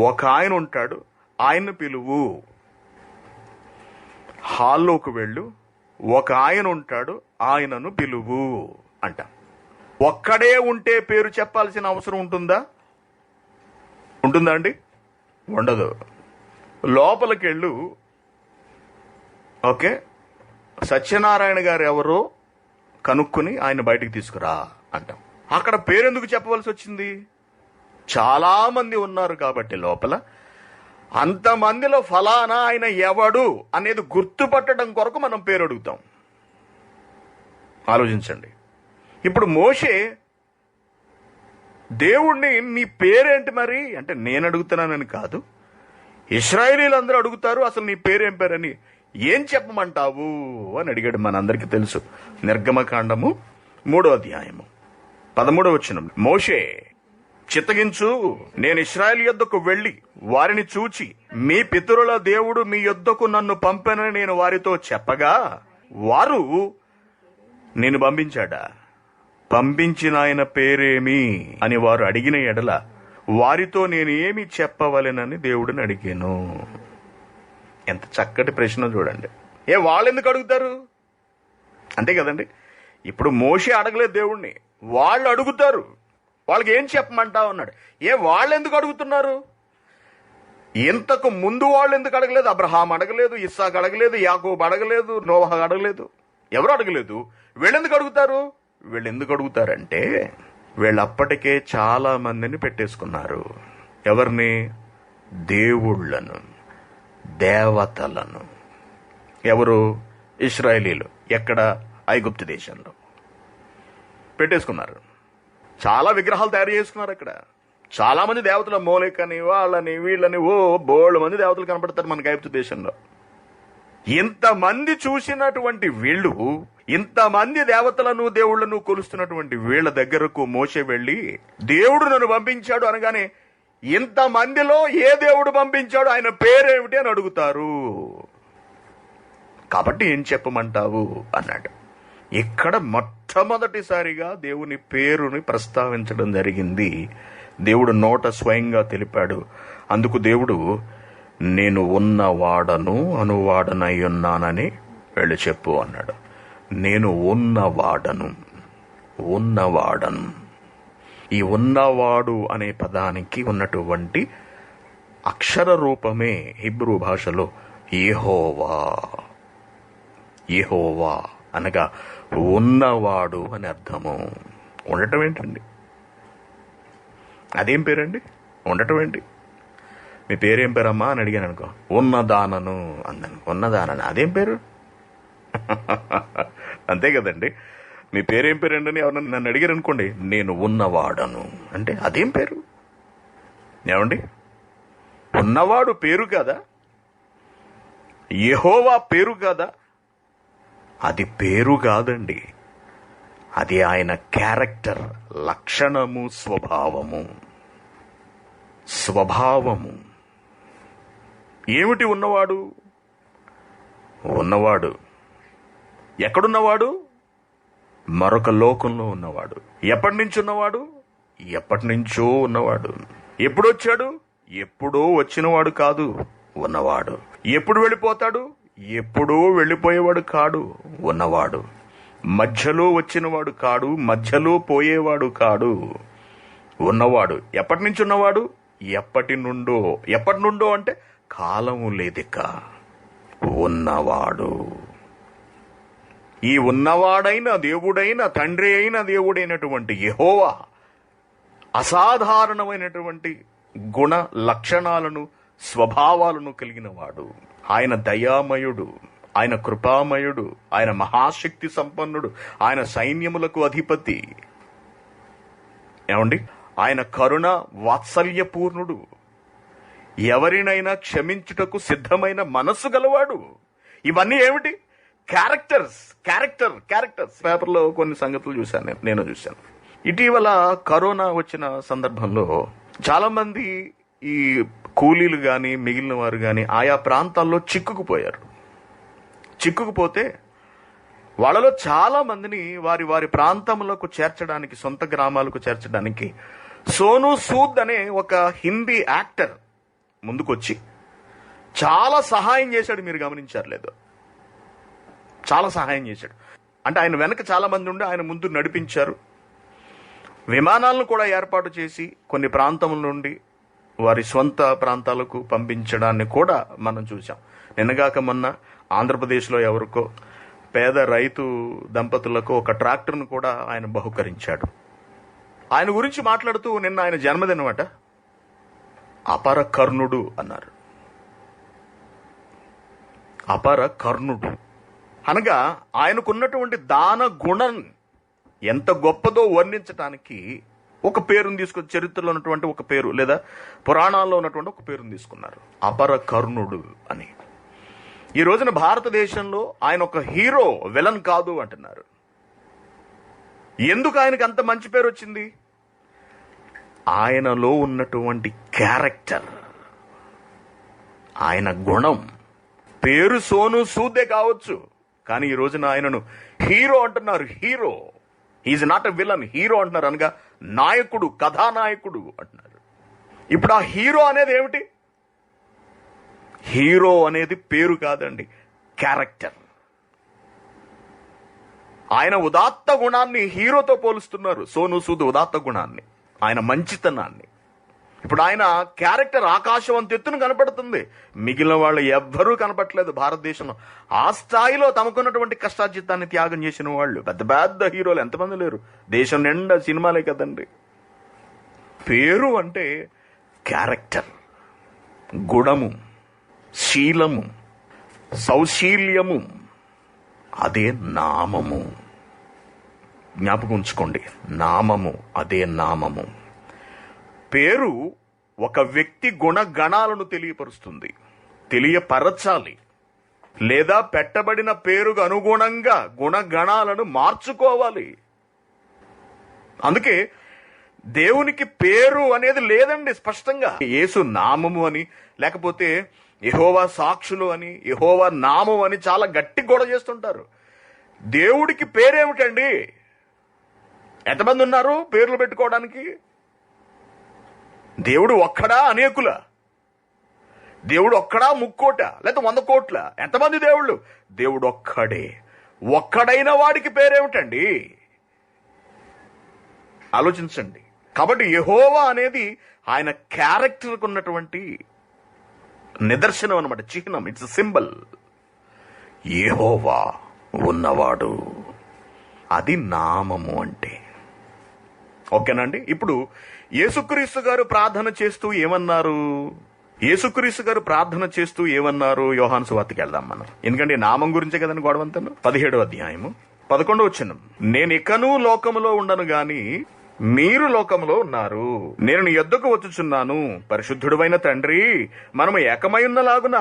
ఒక ఆయన ఉంటాడు, ఆయన్ను పిలువు. హాల్లోకి వెళ్ళు, ఒక ఆయన ఉంటాడు, ఆయనను పిలువు అంట. ఒక్కడే ఉంటే పేరు చెప్పాల్సిన అవసరం ఉంటుందా? ఉంటుందా అండి? ఉండదు. లోపలికి వెళ్ళు, ఓకే, సత్యనారాయణ గారు ఎవరో కనుక్కుని ఆయన బయటికి తీసుకురా అంటాం. అక్కడ పేరెందుకు చెప్పవలసి వచ్చింది? చాలా మంది ఉన్నారు కాబట్టి లోపల. అంతమందిలో ఫలానా ఆయన ఎవడు అనేది గుర్తుపట్టడం కొరకు మనం పేరు అడుగుతాం. ఆలోచించండి. ఇప్పుడు మోషే దేవుణ్ణి నీ పేరేంటి మరి అంటే, నేను అడుగుతున్నానని కాదు, ఇశ్రాయేలీలందరూ అడుగుతారు అసలు నీ పేరేం పేరని, ఏం చెప్పమంటావు అని అడిగాడు. మనందరికీ తెలుసు. నిర్గమకాండము 3వ అధ్యాయము 13వ వచనం. మోషే, చిత్తగించు, నేను ఇశ్రాయేలు యొద్దకు వెళ్లి వారిని చూచి, మీ పితరుల దేవుడు మీ యొద్దకు నన్ను పంపెనని నేను వారితో చెప్పగా, వారు నేను పంపించాడా? పంపించిన ఆయన పేరేమి అని వారు అడిగిన ఎడల వారితో నేను ఏమి చెప్పవలెనని దేవుడిని అడిగాను. ఎంత చక్కటి ప్రశ్న చూడండి. వాళ్ళు ఎందుకు అడుగుతారు? అంతే కదండి. ఇప్పుడు మోషే అడగలేదు దేవుణ్ణి, వాళ్ళు అడుగుతారు. వాళ్ళకి ఏం చెప్పమంటావు అన్నాడు. వాళ్ళు ఎందుకు అడుగుతున్నారు? ఇంతకు ముందు వాళ్ళు ఎందుకు అడగలేదు? అబ్రహాం అడగలేదు, ఇస్సాకు అడగలేదు, యాకోబు అడగలేదు, నోవహ అడగలేదు, ఎవరు అడగలేదు. వీళ్ళెందుకు అడుగుతారు? వీళ్ళు ఎందుకు అడుగుతారంటే, వీళ్ళు అప్పటికే చాలా మందిని పెట్టేసుకున్నారు. ఎవరిని? దేవుళ్లను, దేవతలను. ఎవరు? ఇశ్రాయేలీలు. ఎక్కడ? ఐగుప్తు దేశంలో పెట్టేసుకున్నారు. చాలా విగ్రహాలు తయారు చేసుకున్నారు. అక్కడ చాలా మంది దేవతల, మోలేకని, వాళ్ళని, వీళ్ళని, బోళ్ళు మంది దేవతలు కనపడతారు మనకి ఐగుప్తు దేశంలో. ఇంతమంది చూసినటువంటి వీళ్ళు, ఇంతమంది దేవతలను, దేవుళ్లను కొలుస్తున్నటువంటి వీళ్ళ దగ్గరకు మోషే వెళ్ళి, దేవుడు నన్ను పంపించాడు అనగానే ఇంతమందిలో ఏ దేవుడు పంపించాడు, ఆయన పేరేమిటి అని అడుగుతారు. కాబట్టి ఏం చెప్పమంటావు అన్నాడు. ఇక్కడ మొట్టమొదటిసారిగా దేవుని పేరుని ప్రస్తావించడం జరిగింది. దేవుడు నోట స్వయంగా తెలిపాడు. అందుకు దేవుడు, నేను ఉన్నవాడను అనువాడనై ఉన్నానని వెళ్ళి చెప్పు అన్నాడు. నేను ఉన్నవాడను. ఈ ఉన్నవాడు అనే పదానికి ఉన్నటువంటి అక్షర రూపమే హిబ్రూ భాషలో యెహోవా అనగా ఉన్నవాడు అని అర్థము. ఉండటం ఏంటండి? అదేం పేరండి? ఉండటం ఏంటి? మీ పేరేం పేరమ్మా అని అడిగాను అనుకో, ఉన్నదానను అందాను. ఉన్నదానను అదేం పేరు? అంతే కదండి. మీ పేరేం పేరండి అని ఎవరన్నా నన్ను అడిగారు అనుకోండి, నేను ఉన్నవాడను అంటే అదేం పేరు? ఏమండి, ఉన్నవాడు పేరు కదా, యెహోవా పేరు కదా. అది పేరు కాదండి, అది ఆయన క్యారెక్టర్, లక్షణము, స్వభావము. ఏమిటి ఉన్నవాడు? ఎక్కడున్నవాడు? మరొక లోకంలో ఉన్నవాడు. ఎప్పటి నుంచి ఉన్నవాడు? ఎప్పటి నుంచో ఉన్నవాడు. ఎప్పుడొచ్చాడు? ఎప్పుడో వచ్చినవాడు కాదు, ఉన్నవాడు. ఎప్పుడు వెళ్ళిపోతాడు? ఎప్పుడో వెళ్ళిపోయేవాడు కాడు, ఉన్నవాడు. మధ్యలో వచ్చినవాడు కాడు, మధ్యలో పోయేవాడు కాడు, ఉన్నవాడు. ఎప్పటి నుంచి ఉన్నవాడు? ఎప్పటి నుండో అంటే కాలము లేదిక ఉన్నవాడు. ఈ ఉన్నవాడైన దేవుడైన తండ్రి అయిన దేవుడైనటువంటి యెహోవా అసాధారణమైనటువంటి గుణ లక్షణాలను, స్వభావాలను కలిగిన వాడు. ఆయన దయామయుడు, ఆయన కృపామయుడు, ఆయన మహాశక్తి సంపన్నుడు, ఆయన సైన్యములకు అధిపతి. ఏమండి, ఆయన కరుణ వాత్సల్యపూర్ణుడు, ఎవరినైనా క్షమించుటకు సిద్ధమైన మనస్సు గలవాడు. ఇవన్నీ ఏమిటి? క్యారెక్టర్స్. పేపర్లో కొన్ని సంగతులు నేను చూశాను. ఇటీవల కరోనా వచ్చిన సందర్భంలో చాలా మంది ఈ కూలీలు గాని మిగిలిన వారు గాని ఆయా ప్రాంతాల్లో చిక్కుకుపోతే వాళ్ళలో చాలా మందిని వారి ప్రాంతములకు చేర్చడానికి, సొంత గ్రామాలకు చేర్చడానికి సోనూ సూద్ అనే ఒక హిందీ యాక్టర్ ముందుకొచ్చి చాలా సహాయం చేశాడు. మీరు గమనించారు లేదో? చాలా సహాయం చేశాడు. అంటే ఆయన వెనక చాలా మంది ఉండి ఆయన ముందు నడిపించారు. విమానాలను కూడా ఏర్పాటు చేసి కొన్ని ప్రాంతముల నుండి వారి స్వంత ప్రాంతాలకు పంపించడాన్ని కూడా మనం చూసాం. నిన్నగాక మొన్న ఆంధ్రప్రదేశ్లో ఎవరికో పేద రైతు దంపతులకు ఒక ట్రాక్టర్ను కూడా ఆయన బహుకరించాడు. ఆయన గురించి మాట్లాడుతూ నిన్న ఆయన జన్మదినమట. అపర కర్ణుడు అన్నారు. అపర కర్ణుడు అనగా ఆయనకున్నటువంటి దాన గుణం ఎంత గొప్పదో వర్ణించటానికి ఒక పేరును తీసుకుని, చరిత్రలో ఉన్నటువంటి ఒక పేరు లేదా పురాణాల్లో ఉన్నటువంటి ఒక పేరును తీసుకున్నారు, అపర కర్ణుడు అని. ఈ రోజున భారతదేశంలో ఆయన ఒక హీరో, విలన్ కాదు అంటున్నారు. ఎందుకు ఆయనకు అంత మంచి పేరు వచ్చింది? ఆయనలో ఉన్నటువంటి క్యారెక్టర్, ఆయన గుణం. పేరు సోనూ సూదే కావచ్చు, కానీ ఈ రోజున ఆయనను హీరో అంటున్నారు. Hero, is not a villain, hero అంటున్నారు. అనగా నాయకుడు, కథానాయకుడు అంటున్నారు. ఇప్పుడు ఆ హీరో అనేది ఏమిటి? హీరో అనేది పేరు కాదండి, క్యారెక్టర్. ఆయన ఉదాత్త గుణాన్ని హీరోతో పోలుస్తున్నారు. సోనూ సూద్ ఉదాత్త గుణాన్ని, ఆయన మంచితనాన్ని. ఇప్పుడు ఆయన క్యారెక్టర్ ఆకాశం అంత ఎత్తున కనపడుతుంది, మిగిలిన వాళ్ళు ఎవ్వరూ కనపట్లేదు భారతదేశంలో. ఆ స్థాయిలో తమకున్నటువంటి కష్టార్జితాన్ని త్యాగం చేసిన వాళ్ళు పెద్ద పెద్ద హీరోలు ఎంతమంది లేరు? దేశం నిండా సినిమాలే కదండి. పేరు అంటే క్యారెక్టర్, గుణము, శీలము, సౌశీల్యము, అదే నామము. జ్ఞాపకం ఉంచుకోండి, నామము అదే నామము. పేరు ఒక వ్యక్తి గుణగణాలను తెలియపరుస్తుంది, తెలియపరచాలి. లేదా పెట్టబడిన పేరుకు అనుగుణంగా గుణగణాలను మార్చుకోవాలి. అందుకే దేవునికి పేరు అనేది లేదండి స్పష్టంగా. యేసు నామము అని, లేకపోతే యెహోవా సాక్షులు అని, యెహోవా నామం అని చాలా గట్టి గొడవ చేస్తుంటారు. దేవుడికి పేరేమిటండి? ఎంతమంది ఉన్నారు పేర్లు పెట్టుకోవడానికి? దేవుడు ఒక్కడా, అనేకుల? దేవుడు ఒక్కడా, ముక్కోట, లేకపోతే 100 కోట్ల? ఎంతమంది దేవుళ్ళు? దేవుడు ఒక్కడే. ఒక్కడైన వాడికి పేరేమిటండి? ఆలోచించండి. కాబట్టి యెహోవా అనేది ఆయన క్యారెక్టర్కు ఉన్నటువంటి నిదర్శనం అన్నమాట, చిహ్నం. It's symbol. యెహోవా ఉన్నవాడు, అది నామము అంటే. ఓకేనండి. ఇప్పుడు యేసుక్రీస్తు గారు ప్రార్థన చేస్తూ ఏమన్నారు? యేసుక్రీస్తు గారు ప్రార్థన చేస్తూ ఏమన్నారు? యోహాను సువార్తకి వెళ్దాం మనం, ఎందుకంటే నామం గురించే కదండి గొడవంతను. 17వ అధ్యాయము 11వ వచనం. నేను ఇకను లోకములో ఉండను గాని మీరు లోకములో ఉన్నారు, నేను నీ యొద్దకు వచ్చుచున్నాను. పరిశుద్ధుడైన తండ్రి, మనము ఏకమై ఉన్నలాగున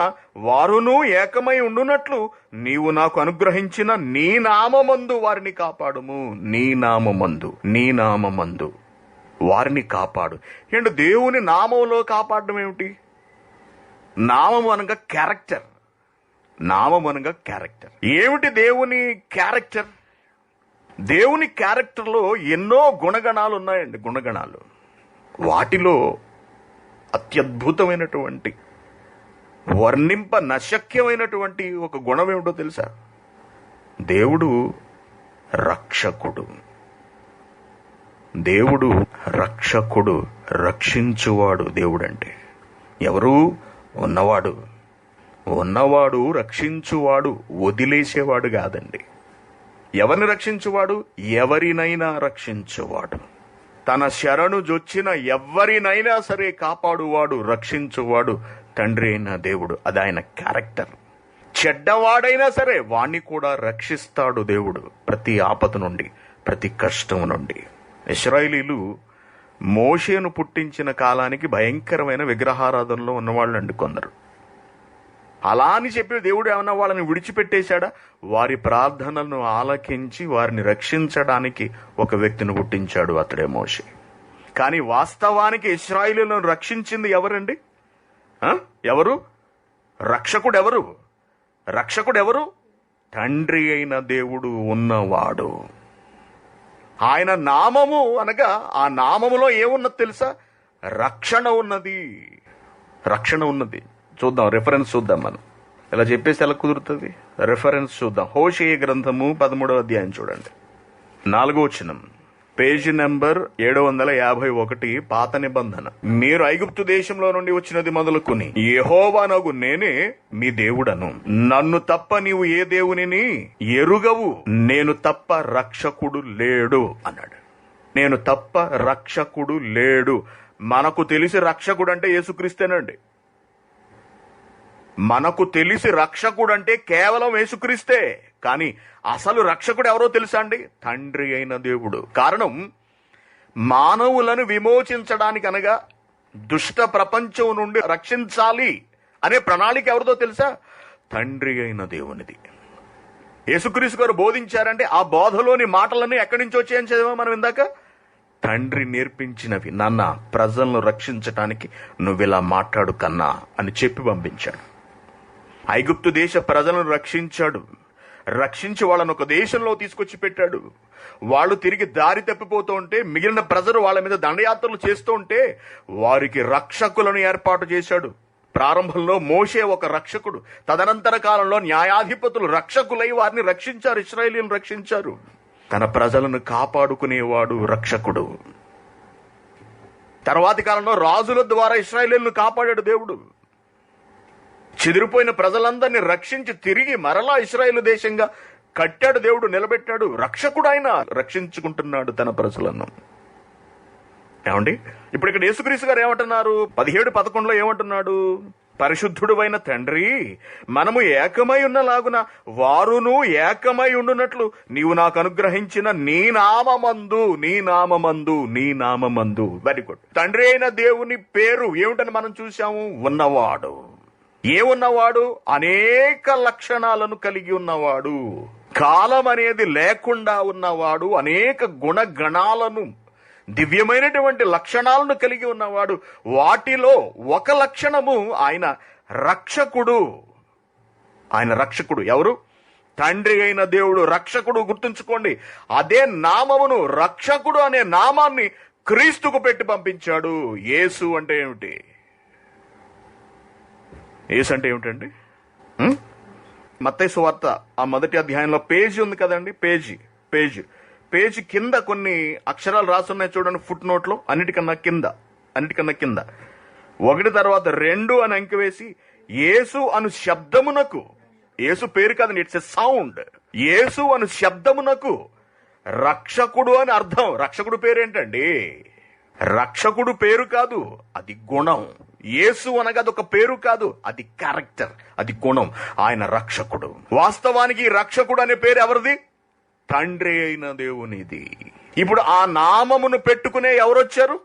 వారును ఏకమై ఉండునట్లు నీవు నాకు అనుగ్రహించిన నీ నామమందు వారిని కాపాడుము. నీ నామమందు వారిని కాపాడు. ఏంటి దేవుని నామంలో కాపాడడం ఏమిటి? నామము అనగా క్యారెక్టర్. నామము అనగా క్యారెక్టర్. ఏమిటి దేవుని క్యారెక్టర్? దేవుని క్యారెక్టర్లో ఎన్నో గుణగణాలు ఉన్నాయండి. గుణగణాలు, వాటిలో అత్యద్భుతమైనటువంటి, వర్ణింప నశక్యమైనటువంటి ఒక గుణం ఏమిటో తెలుసా? దేవుడు రక్షకుడు. దేవుడు రక్షకుడు, రక్షించువాడు. దేవుడంటే ఎవరు? ఉన్నవాడు రక్షించువాడు, వదిలేసేవాడు కాదండి. ఎవరిని రక్షించువాడు? ఎవరినైనా రక్షించువాడు. తన శరణు జొచ్చిన ఎవరినైనా సరే కాపాడువాడు, రక్షించువాడు తండ్రి అయిన దేవుడు. అది ఆయన క్యారెక్టర్. చెడ్డవాడైనా సరే వాణ్ణి కూడా రక్షిస్తాడు దేవుడు, ప్రతి ఆపద నుండి, ప్రతి కష్టం నుండి. ఇశ్రాయేలీలు మోషేను పుట్టించిన కాలానికి భయంకరమైన విగ్రహారాధనలో ఉన్నవాళ్ళండి కొందరు. అలా అని చెప్పి దేవుడు ఏమన్నా వాళ్ళని విడిచిపెట్టేశాడా? వారి ప్రార్థనలను ఆలకించి వారిని రక్షించడానికి ఒక వ్యక్తిని పుట్టించాడు, అతడే మోషే. కానీ వాస్తవానికి ఇశ్రాయేలులను రక్షించింది ఎవరండి? ఎవరు? రక్షకుడెవరు? తండ్రి అయిన దేవుడు ఉన్నవాడు. ఆయన నామము అనగా ఆ నామములో ఏమున్నది తెలుసా? రక్షణ ఉన్నది. చూద్దాం, రిఫరెన్స్ చూద్దాం. మనం ఇలా చెప్పేసి ఎలా కుదురుతుంది? రిఫరెన్స్ చూద్దాం. హోషేయ గ్రంథము 13వ అధ్యాయం చూడండి, 4వ వచనం, పేజీ నెంబర్ 751, పాత నిబంధన. మీరు ఐగుప్తు దేశంలో నుండి వచ్చినది మొదలుకొని యెహోవానగు నేనే మీ దేవుడను, నన్ను తప్ప నీవు ఏ దేవునిని ఎరుగవు, నేను తప్ప రక్షకుడు లేడు అన్నాడు. నేను తప్ప రక్షకుడు లేడు. మనకు తెలిసి రక్షకుడు అంటే యేసుక్రీస్తేనండి. మనకు తెలిసి రక్షకుడు అంటే కేవలం యేసుక్రీస్తే. కానీ అసలు రక్షకుడు ఎవరో తెలుసా అండి? తండ్రి అయిన దేవుడు. కారణం, మానవులను విమోచించడానికి అనగా దుష్ట ప్రపంచం నుండి రక్షించాలి అనే ప్రణాళిక ఎవరిదో తెలుసా? తండ్రి అయిన దేవునిది. యేసుక్రీస్తు గారు బోధించారంటే ఆ బోధలోని మాటలన్నీ ఎక్కడి నుంచి వచ్చాయని చదివా మనం ఇందాక. తండ్రి నేర్పించినవి. నాన్న, ప్రజలను రక్షించటానికి నువ్విలా మాట్లాడు కన్నా అని చెప్పి పంపించాడు. ఐగుప్తు దేశ ప్రజలను రక్షించి వాళ్ళను ఒక దేశంలో తీసుకొచ్చి పెట్టాడు. వాళ్ళు తిరిగి దారి తప్పిపోతూ ఉంటే మిగిలిన ప్రజలు వాళ్ళ మీద దండయాత్రలు చేస్తూ ఉంటే వారికి రక్షకులను ఏర్పాటు చేశాడు. ప్రారంభంలో మోషే ఒక రక్షకుడు, తదనంతర కాలంలో న్యాయాధిపతులు రక్షకులై వారిని రక్షించారు, ఇశ్రాయేలీయులను రక్షించారు. తన ప్రజలను కాపాడుకునేవాడు రక్షకుడు. తర్వాతి కాలంలో రాజుల ద్వారా ఇశ్రాయేలీయులను కాపాడాడు దేవుడు. చెదిరిపోయిన ప్రజలందరినీ రక్షించి తిరిగి మరలా ఇశ్రాయేలు దేశంగా కట్టాడు దేవుడు, నిలబెట్టాడు. రక్షకుడు ఆయన రక్షించుకుంటున్నాడు తన ప్రజలను. ఏమండి, ఇప్పుడు ఇక్కడ యేసుక్రీస్తు గారు ఏమంటున్నారు? 17:11 ఏమంటున్నాడు? పరిశుద్ధుడైన తండ్రి, మనము ఏకమై ఉన్నలాగున వారును ఏకమై ఉండునట్లు నీవు నాకు అనుగ్రహించిన నీ నామమందు. Very good. తండ్రి అయిన దేవుని పేరు ఏమిటని మనం చూసాము? ఉన్నవాడు. ఏమున్నవాడు? అనేక లక్షణాలను కలిగి ఉన్నవాడు. కాలం అనేది లేకుండా ఉన్నవాడు. అనేక గుణగణాలను దివ్యమైనటువంటి లక్షణాలను కలిగి ఉన్నవాడు. వాటిలో ఒక లక్షణము ఆయన రక్షకుడు. ఆయన రక్షకుడు. ఎవరు? తండ్రి అయిన దేవుడు రక్షకుడు. గుర్తుంచుకోండి, అదే నామమును, రక్షకుడు అనే నామాన్ని క్రీస్తుకు పెట్టి పంపించాడు. యేసు అంటే ఏమిటి? యేసు అంటే ఏమిటండి? మత్తయి సువార్త ఆ మొదటి అధ్యాయంలో పేజీ ఉంది కదండి, పేజీ కింద కొన్ని అక్షరాలు రాసున్నాయి చూడండి, ఫుట్ నోట్లో. అన్నిటికన్నా కింద 1 తర్వాత 2 అని అంకి వేసి యేసు అను శబ్దమునకు, యేసు పేరు కాదండి, ఇట్స్ ఎ సౌండ్. యేసు అను శబ్దమునకు రక్షకుడు అని అర్థం. రక్షకుడు పేరేంటండి? రక్షకుడు పేరు కాదు, అది గుణం. యేసు అనగా అదొక పేరు కాదు, అది క్యారెక్టర్, అది గుణం. ఆయన రక్షకుడు. వాస్తవానికి రక్షకుడు అనే పేరు ఎవరిది? తండ్రి అయిన దేవునిది. ఇప్పుడు ఆ నామమును పెట్టుకునే ఎవరొచ్చారు?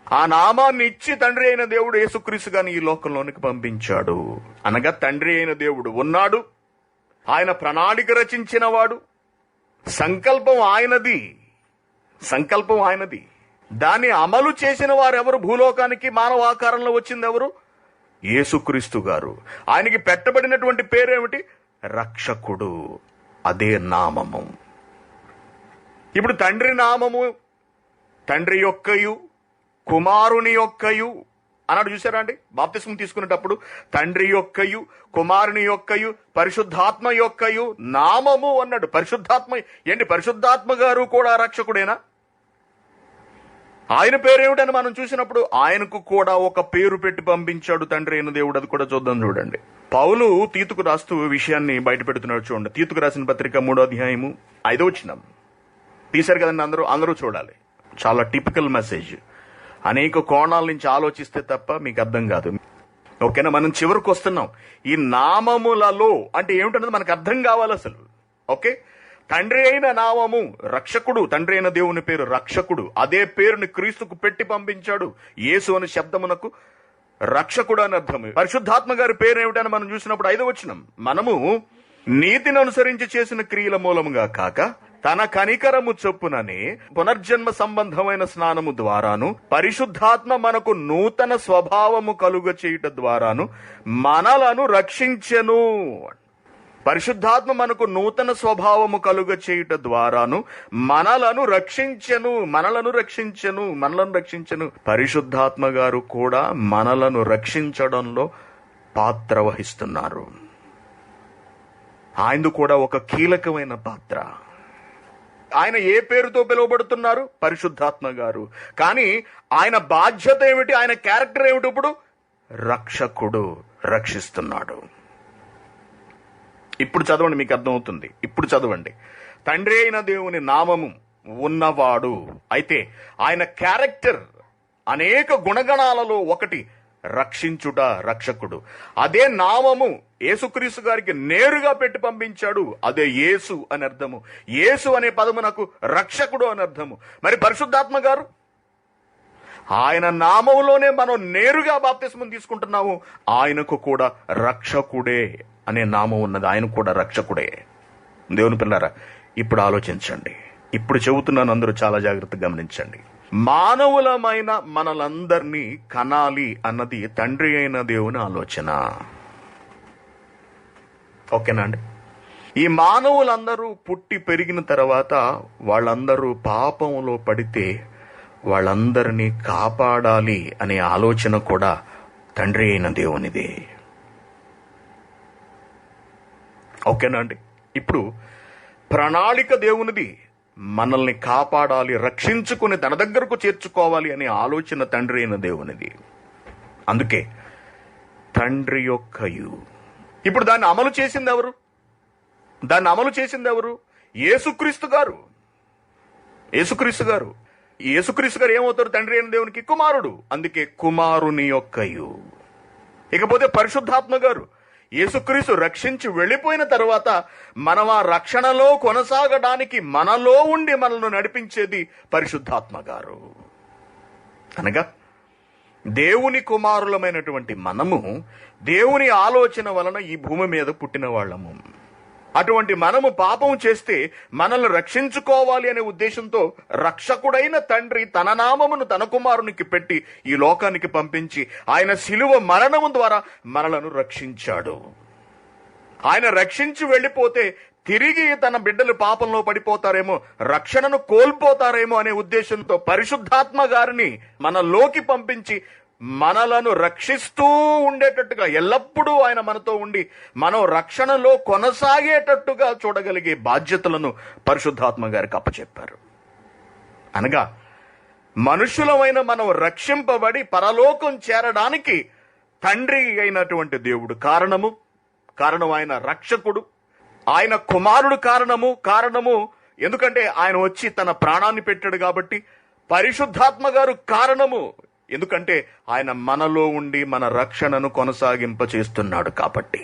ఆ నామాన్ని ఇచ్చి తండ్రి అయిన దేవుడు యేసుక్రీస్తు గారిని ఈ లోకంలోనికి పంపించాడు. అనగా తండ్రి అయిన దేవుడు ఉన్నాడు, ఆయన ప్రణాళిక రచించిన వాడు, సంకల్పం ఆయనది. దాన్ని అమలు చేసిన వారు ఎవరు? భూలోకానికి మానవ ఆకారంలో వచ్చింది ఎవరు? యేసుక్రీస్తు గారు. ఆయనకి పెట్టబడినటువంటి పేరేమిటి? రక్షకుడు. అదే నామము. ఇప్పుడు తండ్రి నామము, తండ్రి యొక్కయు కుమారుని యొక్కయు అన్నాడు. చూసారా అండి? బాప్తిస్మం తీసుకునేటప్పుడు తండ్రి యొక్కయు కుమారుని యొక్కయు పరిశుద్ధాత్మ యొక్కయు నామము అన్నాడు. పరిశుద్ధాత్మ ఏంటి? పరిశుద్ధాత్మ గారు కూడా రక్షకుడేనా? ఆయన పేరేమిటని మనం చూసినప్పుడు ఆయనకు కూడా ఒక పేరు పెట్టి పంపించాడు తండ్రి అయిన దేవుడు. అది కూడా చూద్దాం చూడండి. పౌలు తీతుకు రాస్తూ విషయాన్ని బయట పెడుతున్నాడు చూడండి. తీతుకు రాసిన పత్రిక 3వ అధ్యాయము 5వ వచనం. తీశారు కదండి, అందరూ చూడాలి. చాలా టిపికల్ మెసేజ్. అనేక కోణాల నుంచి ఆలోచిస్తే తప్ప మీకు అర్థం కాదు. ఓకేనా? మనం చివరికి వస్తున్నాం. ఈ నామములలో అంటే ఏమిటన్నది మనకు అర్థం కావాలి అసలు. ఓకే, తండ్రి అయిన నామము రక్షకుడు. తండ్రి అయిన దేవుని పేరు రక్షకుడు. అదే పేరుని క్రీస్తుకు పెట్టి పంపించాడు. యేసు అనే శబ్దమునకు రక్షకుడు అని అర్థం. పరిశుద్ధాత్మ గారి పేరు ఏమిటని మనం చూసినప్పుడు 5వ వచనం, మనము నీతిని అనుసరించి చేసిన క్రియల మూలముగా కాక తన కనికరము చొప్పుననే పునర్జన్మ సంబంధమైన స్నానము ద్వారాను పరిశుద్ధాత్మ మనకు నూతన స్వభావము కలుగ చేయుట ద్వారాను మనలను రక్షించెను. పరిశుద్ధాత్మ మనకు నూతన స్వభావము కలుగ చేయుట ద్వారాను మనలను రక్షించెను. పరిశుద్ధాత్మ గారు కూడా మనలను రక్షించడంలో పాత్ర వహిస్తున్నారు. ఆయనది కూడా ఒక కీలకమైన పాత్ర. ఆయన ఏ పేరుతో పిలువబడుతున్నారు? పరిశుద్ధాత్మ గారు. కానీ ఆయన బాధ్యత ఏమిటి? ఆయన క్యారెక్టర్ ఏమిటి? ఇప్పుడు రక్షకుడు, రక్షిస్తున్నాడు. ఇప్పుడు చదవండి, మీకు అర్థమవుతుంది. ఇప్పుడు చదవండి. తండ్రి అయిన దేవుని నామము ఉన్నవాడు. అయితే ఆయన క్యారెక్టర్ అనేక గుణగణాలలో ఒకటి రక్షించుట, రక్షకుడు. అదే నామము యేసుక్రీస్తు గారికి నేరుగా పెట్టి పంపించాడు. అదే యేసు అని అర్థము. యేసు అనే పదమునకు రక్షకుడు అని అర్థము. మరి పరిశుద్ధాత్మ గారు, ఆయన నామములోనే మనం నేరుగా బాప్తిస్మం తీసుకుంటున్నాము. ఆయనకు కూడా రక్షకుడే అనే నామం ఉన్నది. ఆయన కూడా రక్షకుడే. దేవుని పిల్లారా, ఇప్పుడు ఆలోచించండి. ఇప్పుడు చెబుతున్నాను, అందరూ చాలా జాగ్రత్తగా గమనించండి. మానవులమైన మనలందరినీ కనాలి అన్నది తండ్రి అయిన దేవుని ఆలోచన. ఓకేనా అండి? ఈ మానవులందరూ పుట్టి పెరిగిన తర్వాత వాళ్ళందరూ పాపంలో పడితే వాళ్ళందరినీ కాపాడాలి అనే ఆలోచన కూడా తండ్రి అయిన దేవునిదే. ఓకేనా అండి? ఇప్పుడు ప్రణాళిక దేవునిది. మనల్ని కాపాడాలి, రక్షించుకుని తన దగ్గరకు చేర్చుకోవాలి అనే ఆలోచన తండ్రి అయిన దేవునిది. అందుకే తండ్రి యొక్కయు. ఇప్పుడు దాన్ని అమలు చేసింది ఎవరు? యేసుక్రీస్తు గారు. యేసుక్రీస్తు గారు ఏమవుతారు? తండ్రి అయిన దేవునికి కుమారుడు. అందుకే కుమారుని యొక్కయు. ఇకపోతే పరిశుద్ధాత్మ గారు. యేసుక్రీస్తు రక్షించి వెళ్ళిపోయిన తర్వాత మనం ఆ రక్షణలో కొనసాగడానికి మనలో ఉండి మనల్ని నడిపించేది పరిశుద్ధాత్మ గారు. అనగా దేవుని కుమారులమైనటువంటి మనము దేవుని ఆలోచన వలన ఈ భూమి మీద పుట్టిన వాళ్ళము. అటువంటి మనము పాపం చేస్తే మనల్ని రక్షించుకోవాలి అనే ఉద్దేశంతో రక్షకుడైన తండ్రి తన నామమును తన కుమారునికి పెట్టి ఈ లోకానికి పంపించి ఆయన శిలువ మరణము ద్వారా మనలను రక్షించాడు. ఆయన రక్షించి వెళ్ళిపోతే తిరిగి తన బిడ్డలు పాపంలో పడిపోతారేమో, రక్షణను కోల్పోతారేమో అనే ఉద్దేశంతో పరిశుద్ధాత్మ గారిని మనలోకి పంపించి మనలను రక్షిస్తూ ఉండేటట్టుగా, ఎల్లప్పుడూ ఆయన మనతో ఉండి మనం రక్షణలో కొనసాగేటట్టుగా చూడగలిగే బాధ్యతలను పరిశుద్ధాత్మ గారికి అప్పచెప్పారు. అనగా మనుషులమైన మనం రక్షింపబడి పరలోకం చేరడానికి తండ్రి అయినటువంటి దేవుడు కారణం ఆయన రక్షకుడు, ఆయన కుమారుడు కారణము ఎందుకంటే ఆయన వచ్చి తన ప్రాణాన్ని పెట్టాడు కాబట్టి, పరిశుద్ధాత్మ గారు కారణము ఎందుకంటే ఆయన మనలో ఉండి మన రక్షణను కొనసాగింప చేస్తున్నాడు కాబట్టి.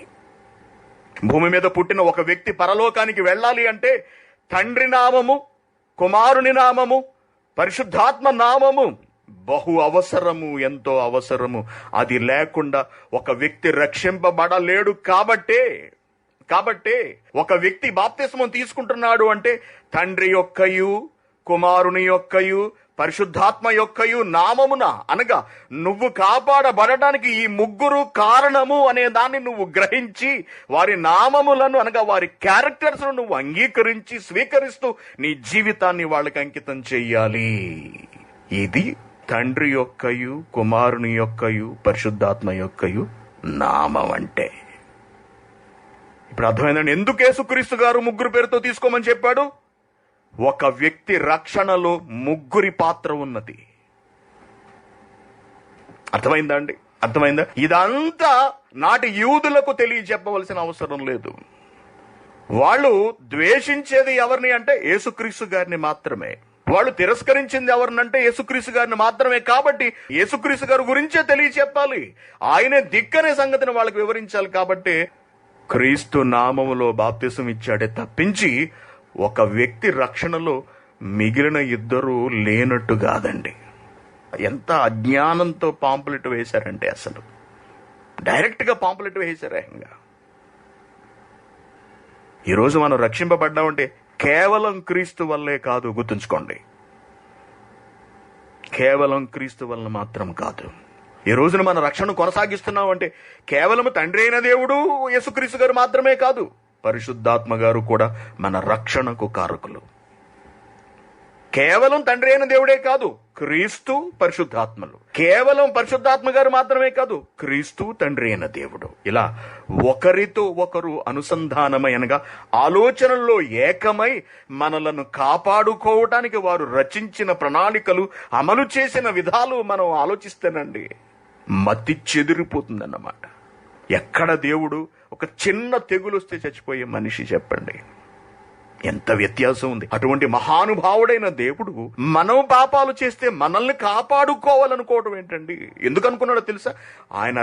భూమి మీద పుట్టిన ఒక వ్యక్తి పరలోకానికి వెళ్ళాలి అంటే తండ్రి నామము, కుమారుని నామము, పరిశుద్ధాత్మ నామము బహు అవసరము, ఎంతో అవసరము. అది లేకుండా ఒక వ్యక్తి రక్షింపబడలేడు. కాబట్టే ఒక వ్యక్తి బాప్తిస్మం తీసుకుంటున్నాడు అంటే తండ్రి యొక్కయు, కుమారుని యొక్కయు, పరిశుద్ధాత్మ యొక్కయు నామమున, అనగా నువ్వు కాపాడబడటానికి ఈ ముగ్గురు కారణము అనే దాన్ని నువ్వు గ్రహించి వారి నామములను, అనగా వారి క్యారెక్టర్స్ నువ్వు అంగీకరించి స్వీకరిస్తూ నీ జీవితాన్ని వాళ్ళకి అంకితం చెయ్యాలి. ఇది తండ్రి యొక్కయు, కుమారుని యొక్కయు, పరిశుద్ధాత్మ యొక్కయు నామం అంటే. ఇప్పుడు అర్థమైందండి ఎందుకు యేసుక్రీస్తు గారు ముగ్గురు పేరుతో తీసుకోమని చెప్పాడు? ఒక వ్యక్తి రక్షణలో ముగ్గురి పాత్ర ఉన్నది. అర్థమైందా? ఇదంతా నాటి యూదులకు తెలియజెప్పవలసిన అవసరం లేదు. వాళ్ళు ద్వేషించేది ఎవరిని అంటే యేసుక్రీస్తు గారిని మాత్రమే. వాళ్ళు తిరస్కరించింది ఎవరినంటే యేసుక్రీస్తు గారిని మాత్రమే. కాబట్టి యేసుక్రీస్తు గారి గురించే తెలియచెప్పాలి, ఆయనే దిక్కనే సంగతిని వాళ్ళకి వివరించాలి. కాబట్టి క్రీస్తు నామములో బాప్తిసం ఇచ్చాడే తప్పించి ఒక వ్యక్తి రక్షణలో మిగిలిన ఇద్దరు లేనట్టు కాదండి. ఎంత అజ్ఞానంతో పాంపులెట్ వేశారంటే, అసలు డైరెక్ట్ గా పాంపులెట్ వేశారు. ఈరోజు మనం రక్షింపబడ్డామంటే కేవలం క్రీస్తు వల్లే కాదు, గుర్తుంచుకోండి. కేవలం క్రీస్తు వల్ల మాత్రం కాదు. ఈ రోజున మన రక్షణ కొనసాగిస్తున్నాం అంటే కేవలం తండ్రి అయిన దేవుడు యేసుక్రీస్తు గారు మాత్రమే కాదు, పరిశుద్ధాత్మ గారు కూడా మన రక్షణకు కారకులు. కేవలం తండ్రి అయిన దేవుడే కాదు, క్రీస్తు, పరిశుద్ధాత్మలు. కేవలం పరిశుద్ధాత్మ గారు మాత్రమే కాదు, క్రీస్తు, తండ్రి అయిన దేవుడు. ఇలా ఒకరితో ఒకరు అనుసంధానమై, అనగా ఆలోచనల్లో ఏకమై మనలను కాపాడుకోవటానికి వారు రచించిన ప్రణాళికలు, అమలు చేసిన విధాలు మనం ఆలోచిస్తేనండి మతి చెదిరిపోతుందన్నమాట. ఎక్కడ దేవుడు ఒక చిన్న తెగులు వస్తే చచ్చిపోయే మనిషి, చెప్పండి ఎంత వ్యత్యాసం ఉంది. అటువంటి మహానుభావుడైన దేవుడు మనం పాపాలు చేస్తే మనల్ని కాపాడుకోవాలనుకోవడం ఏంటండి? ఎందుకు అనుకున్నాడో తెలుసా? ఆయన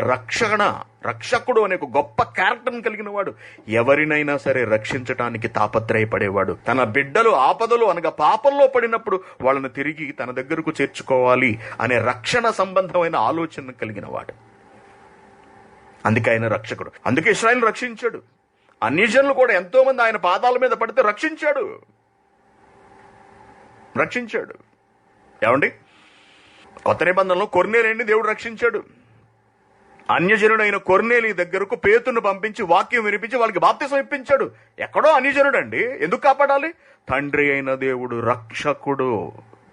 రక్షకుడు అనే ఒక గొప్ప క్యారెక్టర్ని కలిగిన వాడు. ఎవరినైనా సరే రక్షించటానికి తాపత్రయపడేవాడు. తన బిడ్డలు ఆపదలు, అనగా పాపంలో పడినప్పుడు వాళ్ళను తిరిగి తన దగ్గరకు చేర్చుకోవాలి అనే రక్షణ సంబంధమైన ఆలోచన కలిగిన వాడు. అందుకే ఆయన రక్షకుడు. అందుకే ఇశ్రాయేలును రక్షించాడు. అన్యజనులు కూడా ఎంతో మంది ఆయన పాదాల మీద పడితే రక్షించాడు. ఏమండి, కొత్త నిబంధనలో కొర్నేలిని దేవుడు రక్షించాడు. అన్యజనుడైన కొర్నేలి దగ్గరకు పేతురును పంపించి వాక్యం వినిపించి వాళ్ళకి బాప్తిసం ఇప్పించాడు. ఎక్కడో అన్యజనుడు అండి, ఎందుకు కాపాడాలి? తండ్రి అయిన దేవుడు రక్షకుడు,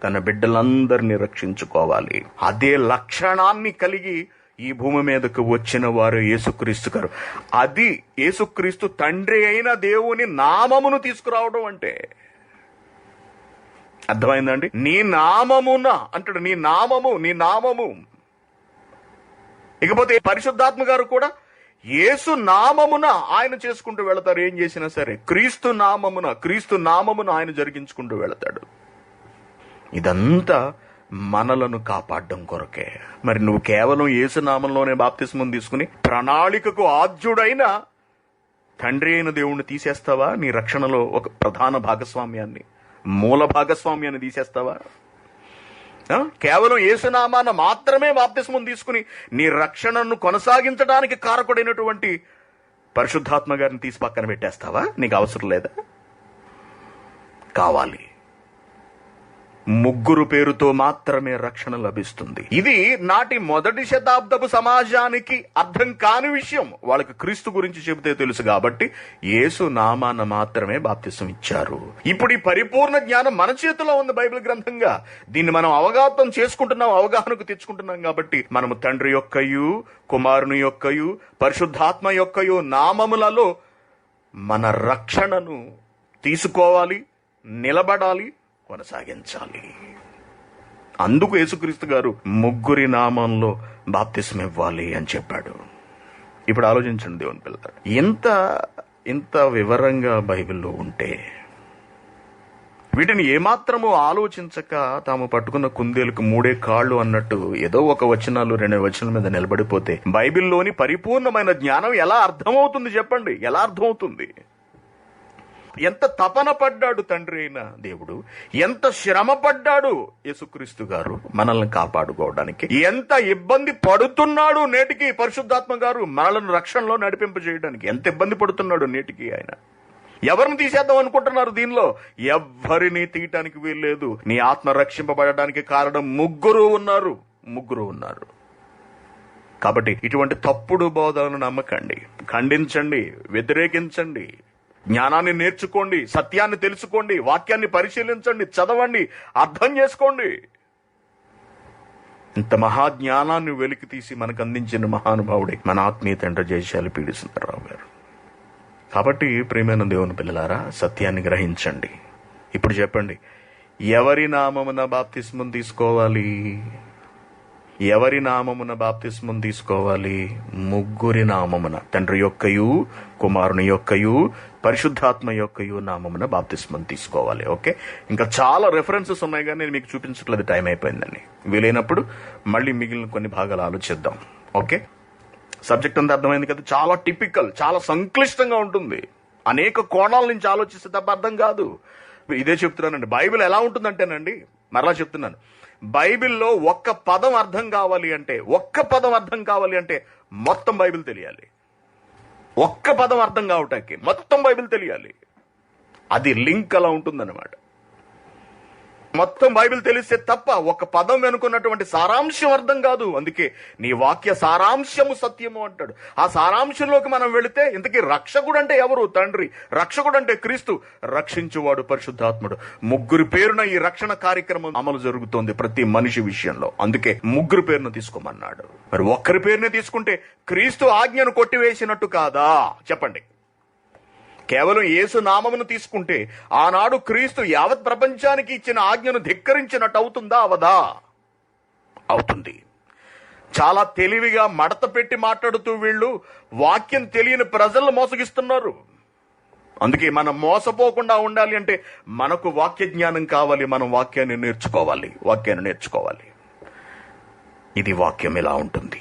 తన బిడ్డలందరినీ రక్షించుకోవాలి. అదే లక్షణాన్ని కలిగి ఈ భూమి మీదకు వచ్చిన వారు యేసుక్రీస్తు గారు. అది యేసుక్రీస్తు తండ్రి అయిన దేవుని నామమును తీసుకురావడం అంటే. అర్థమైందండి? నీ నామమున అంటాడు, నీ నామము. ఇకపోతే పరిశుద్ధాత్మ గారు కూడా యేసు నామమున ఆయన చేసుకుంటూ వెళతారు. ఏం చేసినా సరే క్రీస్తు నామమున ఆయన జరిగించుకుంటూ వెళతాడు. ఇదంతా మనలను కాపాడడం కొరకే. మరి నువ్వు కేవలం యేసు నామంలోనే బాప్తిస్మం తీసుకుని ప్రణాళికకు ఆద్యుడైన తండ్రి అయిన దేవుణ్ణి తీసేస్తావా? నీ రక్షణలో ఒక ప్రధాన భాగస్వామ్యాన్ని, మూల భాగస్వామ్యాన్ని తీసేస్తావా? కేవలం యేసునామాన మాత్రమే బాప్తిస్మం తీసుకుని నీ రక్షణను కొనసాగించడానికి కారకుడైనటువంటి పరిశుద్ధాత్మ గారిని తీసి పక్కన పెట్టేస్తావా? నీకు అవసరం లేదా? కావాలి. ముగ్గురు పేరుతో మాత్రమే రక్షణ లభిస్తుంది. ఇది నాటి మొదటి శతాబ్దపు సమాజానికి అర్థం కాని విషయం. వాళ్ళకి క్రీస్తు గురించి చెబితే తెలుసు కాబట్టి యేసు నామాన మాత్రమే బాప్తిసం ఇచ్చారు. ఇప్పుడు ఈ పరిపూర్ణ జ్ఞానం మన చేతిలో ఉంది బైబిల్ గ్రంథంగా. దీన్ని మనం అవగాహన చేసుకుంటున్నాం, అవగాహనకు తెచ్చుకుంటున్నాం. కాబట్టి మనము తండ్రి యొక్కయు, కుమారుని యొక్కయు, పరిశుద్ధాత్మ యొక్కయు నామములలో మన రక్షణను తీసుకోవాలి, నిలబడాలి, కొనసాగించాలి. అందుకు యేసుక్రీస్తు గారు ముగ్గురి నామంలో బాప్తిసం ఇవ్వాలి అని చెప్పాడు. ఇప్పుడు ఆలోచించండి దేవుని పిల్లలు, ఇంత వివరంగా బైబిల్లో ఉంటే వీటిని ఏమాత్రము ఆలోచించక తాము పట్టుకున్న కుందేలకు 3 కాళ్ళు అన్నట్టు ఏదో ఒక వచనాలు 2 వచనాల మీద నిలబడిపోతే బైబిల్లోని పరిపూర్ణమైన జ్ఞానం ఎలా అర్థమవుతుంది చెప్పండి? ఎలా అర్థమవుతుంది? ఎంత తపన పడ్డాడు తండ్రి అయిన దేవుడు, ఎంత శ్రమ పడ్డాడు యేసుక్రీస్తు గారు మనల్ని కాపాడుకోవడానికి, ఎంత ఇబ్బంది పడుతున్నాడు నేటికి పరిశుద్ధాత్మ గారు మనల్ని రక్షణలో నడిపింపజేయడానికి, ఎంత ఇబ్బంది పడుతున్నాడు నేటికి ఆయన. ఎవరిని తీసేద్దాం అనుకుంటున్నారు? దీనిలో ఎవ్వరిని తీయటానికి వీల్లేదు. నీ ఆత్మ రక్షింపబడడానికి కారణం ముగ్గురు ఉన్నారు. కాబట్టి ఇటువంటి తప్పుడు బోధనను నమ్మకండి, ఖండించండి, వ్యతిరేకించండి. జ్ఞానాన్ని నేర్చుకోండి, సత్యాన్ని తెలుసుకోండి, వాక్యాన్ని పరిశీలించండి, చదవండి, అర్థం చేసుకోండి. ఇంత మహాజ్ఞానాన్ని వెలికి తీసి మనకు అందించిన మహానుభావుడే మన ఆత్మీయ తండ్రి జయశాలి పీడి సుందరరావు గారు. కాబట్టి ప్రియమైన దేవుని పిల్లలారా, సత్యాన్ని గ్రహించండి. ఇప్పుడు చెప్పండి, ఎవరి నామమున బాప్తిస్మం తీసుకోవాలి? ఎవరి నామమున బాప్తిస్మం తీసుకోవాలి? ముగ్గురి నామమున, తండ్రి యొక్కయు, కుమారుని యొక్కయు, పరిశుద్ధాత్మ యొక్కయు నామమున బాప్తిస్మం తీసుకోవాలి. ఓకే, ఇంకా చాలా రెఫరెన్సెస్ ఉన్నాయి కానీ నేను మీకు చూపించట్లేదు, టైం అయిపోయిందని. వీలైనప్పుడు మళ్ళీ మిగిలిన కొన్ని భాగాలు ఆలోచిద్దాం. ఓకే, సబ్జెక్ట్ అంతా అర్థమైంది కదా? చాలా టిపికల్, చాలా సంక్లిష్టంగా ఉంటుంది. అనేక కోణాల నుంచి ఆలోచిస్తే తప్ప అర్థం కాదు. ఇదే చెప్తున్నానండి, బైబిల్ ఎలా ఉంటుందంటేనండి, మరలా చెప్తున్నాను, బైబిల్లో ఒక్క పదం అర్థం కావాలి అంటే మొత్తం బైబిల్ తెలియాలి. ఒక్క పదం అర్థం కావటానికి మొత్తం బైబిల్ తెలియాలి. అది లింక్ అలా ఉంటుందన్నమాట. మొత్తం బైబిల్ తెలిస్తే తప్ప ఒక పదం వెనుకున్నటువంటి సారాంశం అర్థం కాదు. అందుకే నీ వాక్య సారాంశము సత్యము అంటాడు. ఆ సారాంశంలోకి మనం వెళితే ఇంతకీ రక్షకుడు అంటే ఎవరు? తండ్రి. రక్షకుడు అంటే క్రీస్తు. రక్షించువాడు పరిశుద్ధాత్ముడు. ముగ్గురి పేరున ఈ రక్షణ కార్యక్రమం అమలు జరుగుతోంది ప్రతి మనిషి విషయంలో. అందుకే ముగ్గురు పేరును తీసుకోమన్నాడు. మరి ఒక్కరి పేరునే తీసుకుంటే క్రీస్తు ఆజ్ఞను కొట్టివేసినట్టు కాదా? చెప్పండి. కేవలం యేసు నామమును తీసుకుంటే ఆనాడు క్రీస్తు యావత్ ప్రపంచానికి ఇచ్చిన ఆజ్ఞను ధిక్కరించినట్టు అవుతుందా? అవదా? అవుతుంది. చాలా తెలివిగా మడత పెట్టి మాట్లాడుతూ వీళ్ళు వాక్యం తెలియని ప్రజలను మోసగిస్తున్నారు. అందుకే మనం మోసపోకుండా ఉండాలి అంటే మనకు వాక్య జ్ఞానం కావాలి. మనం వాక్యాన్ని నేర్చుకోవాలి. ఇది వాక్యం ఇలా ఉంటుంది.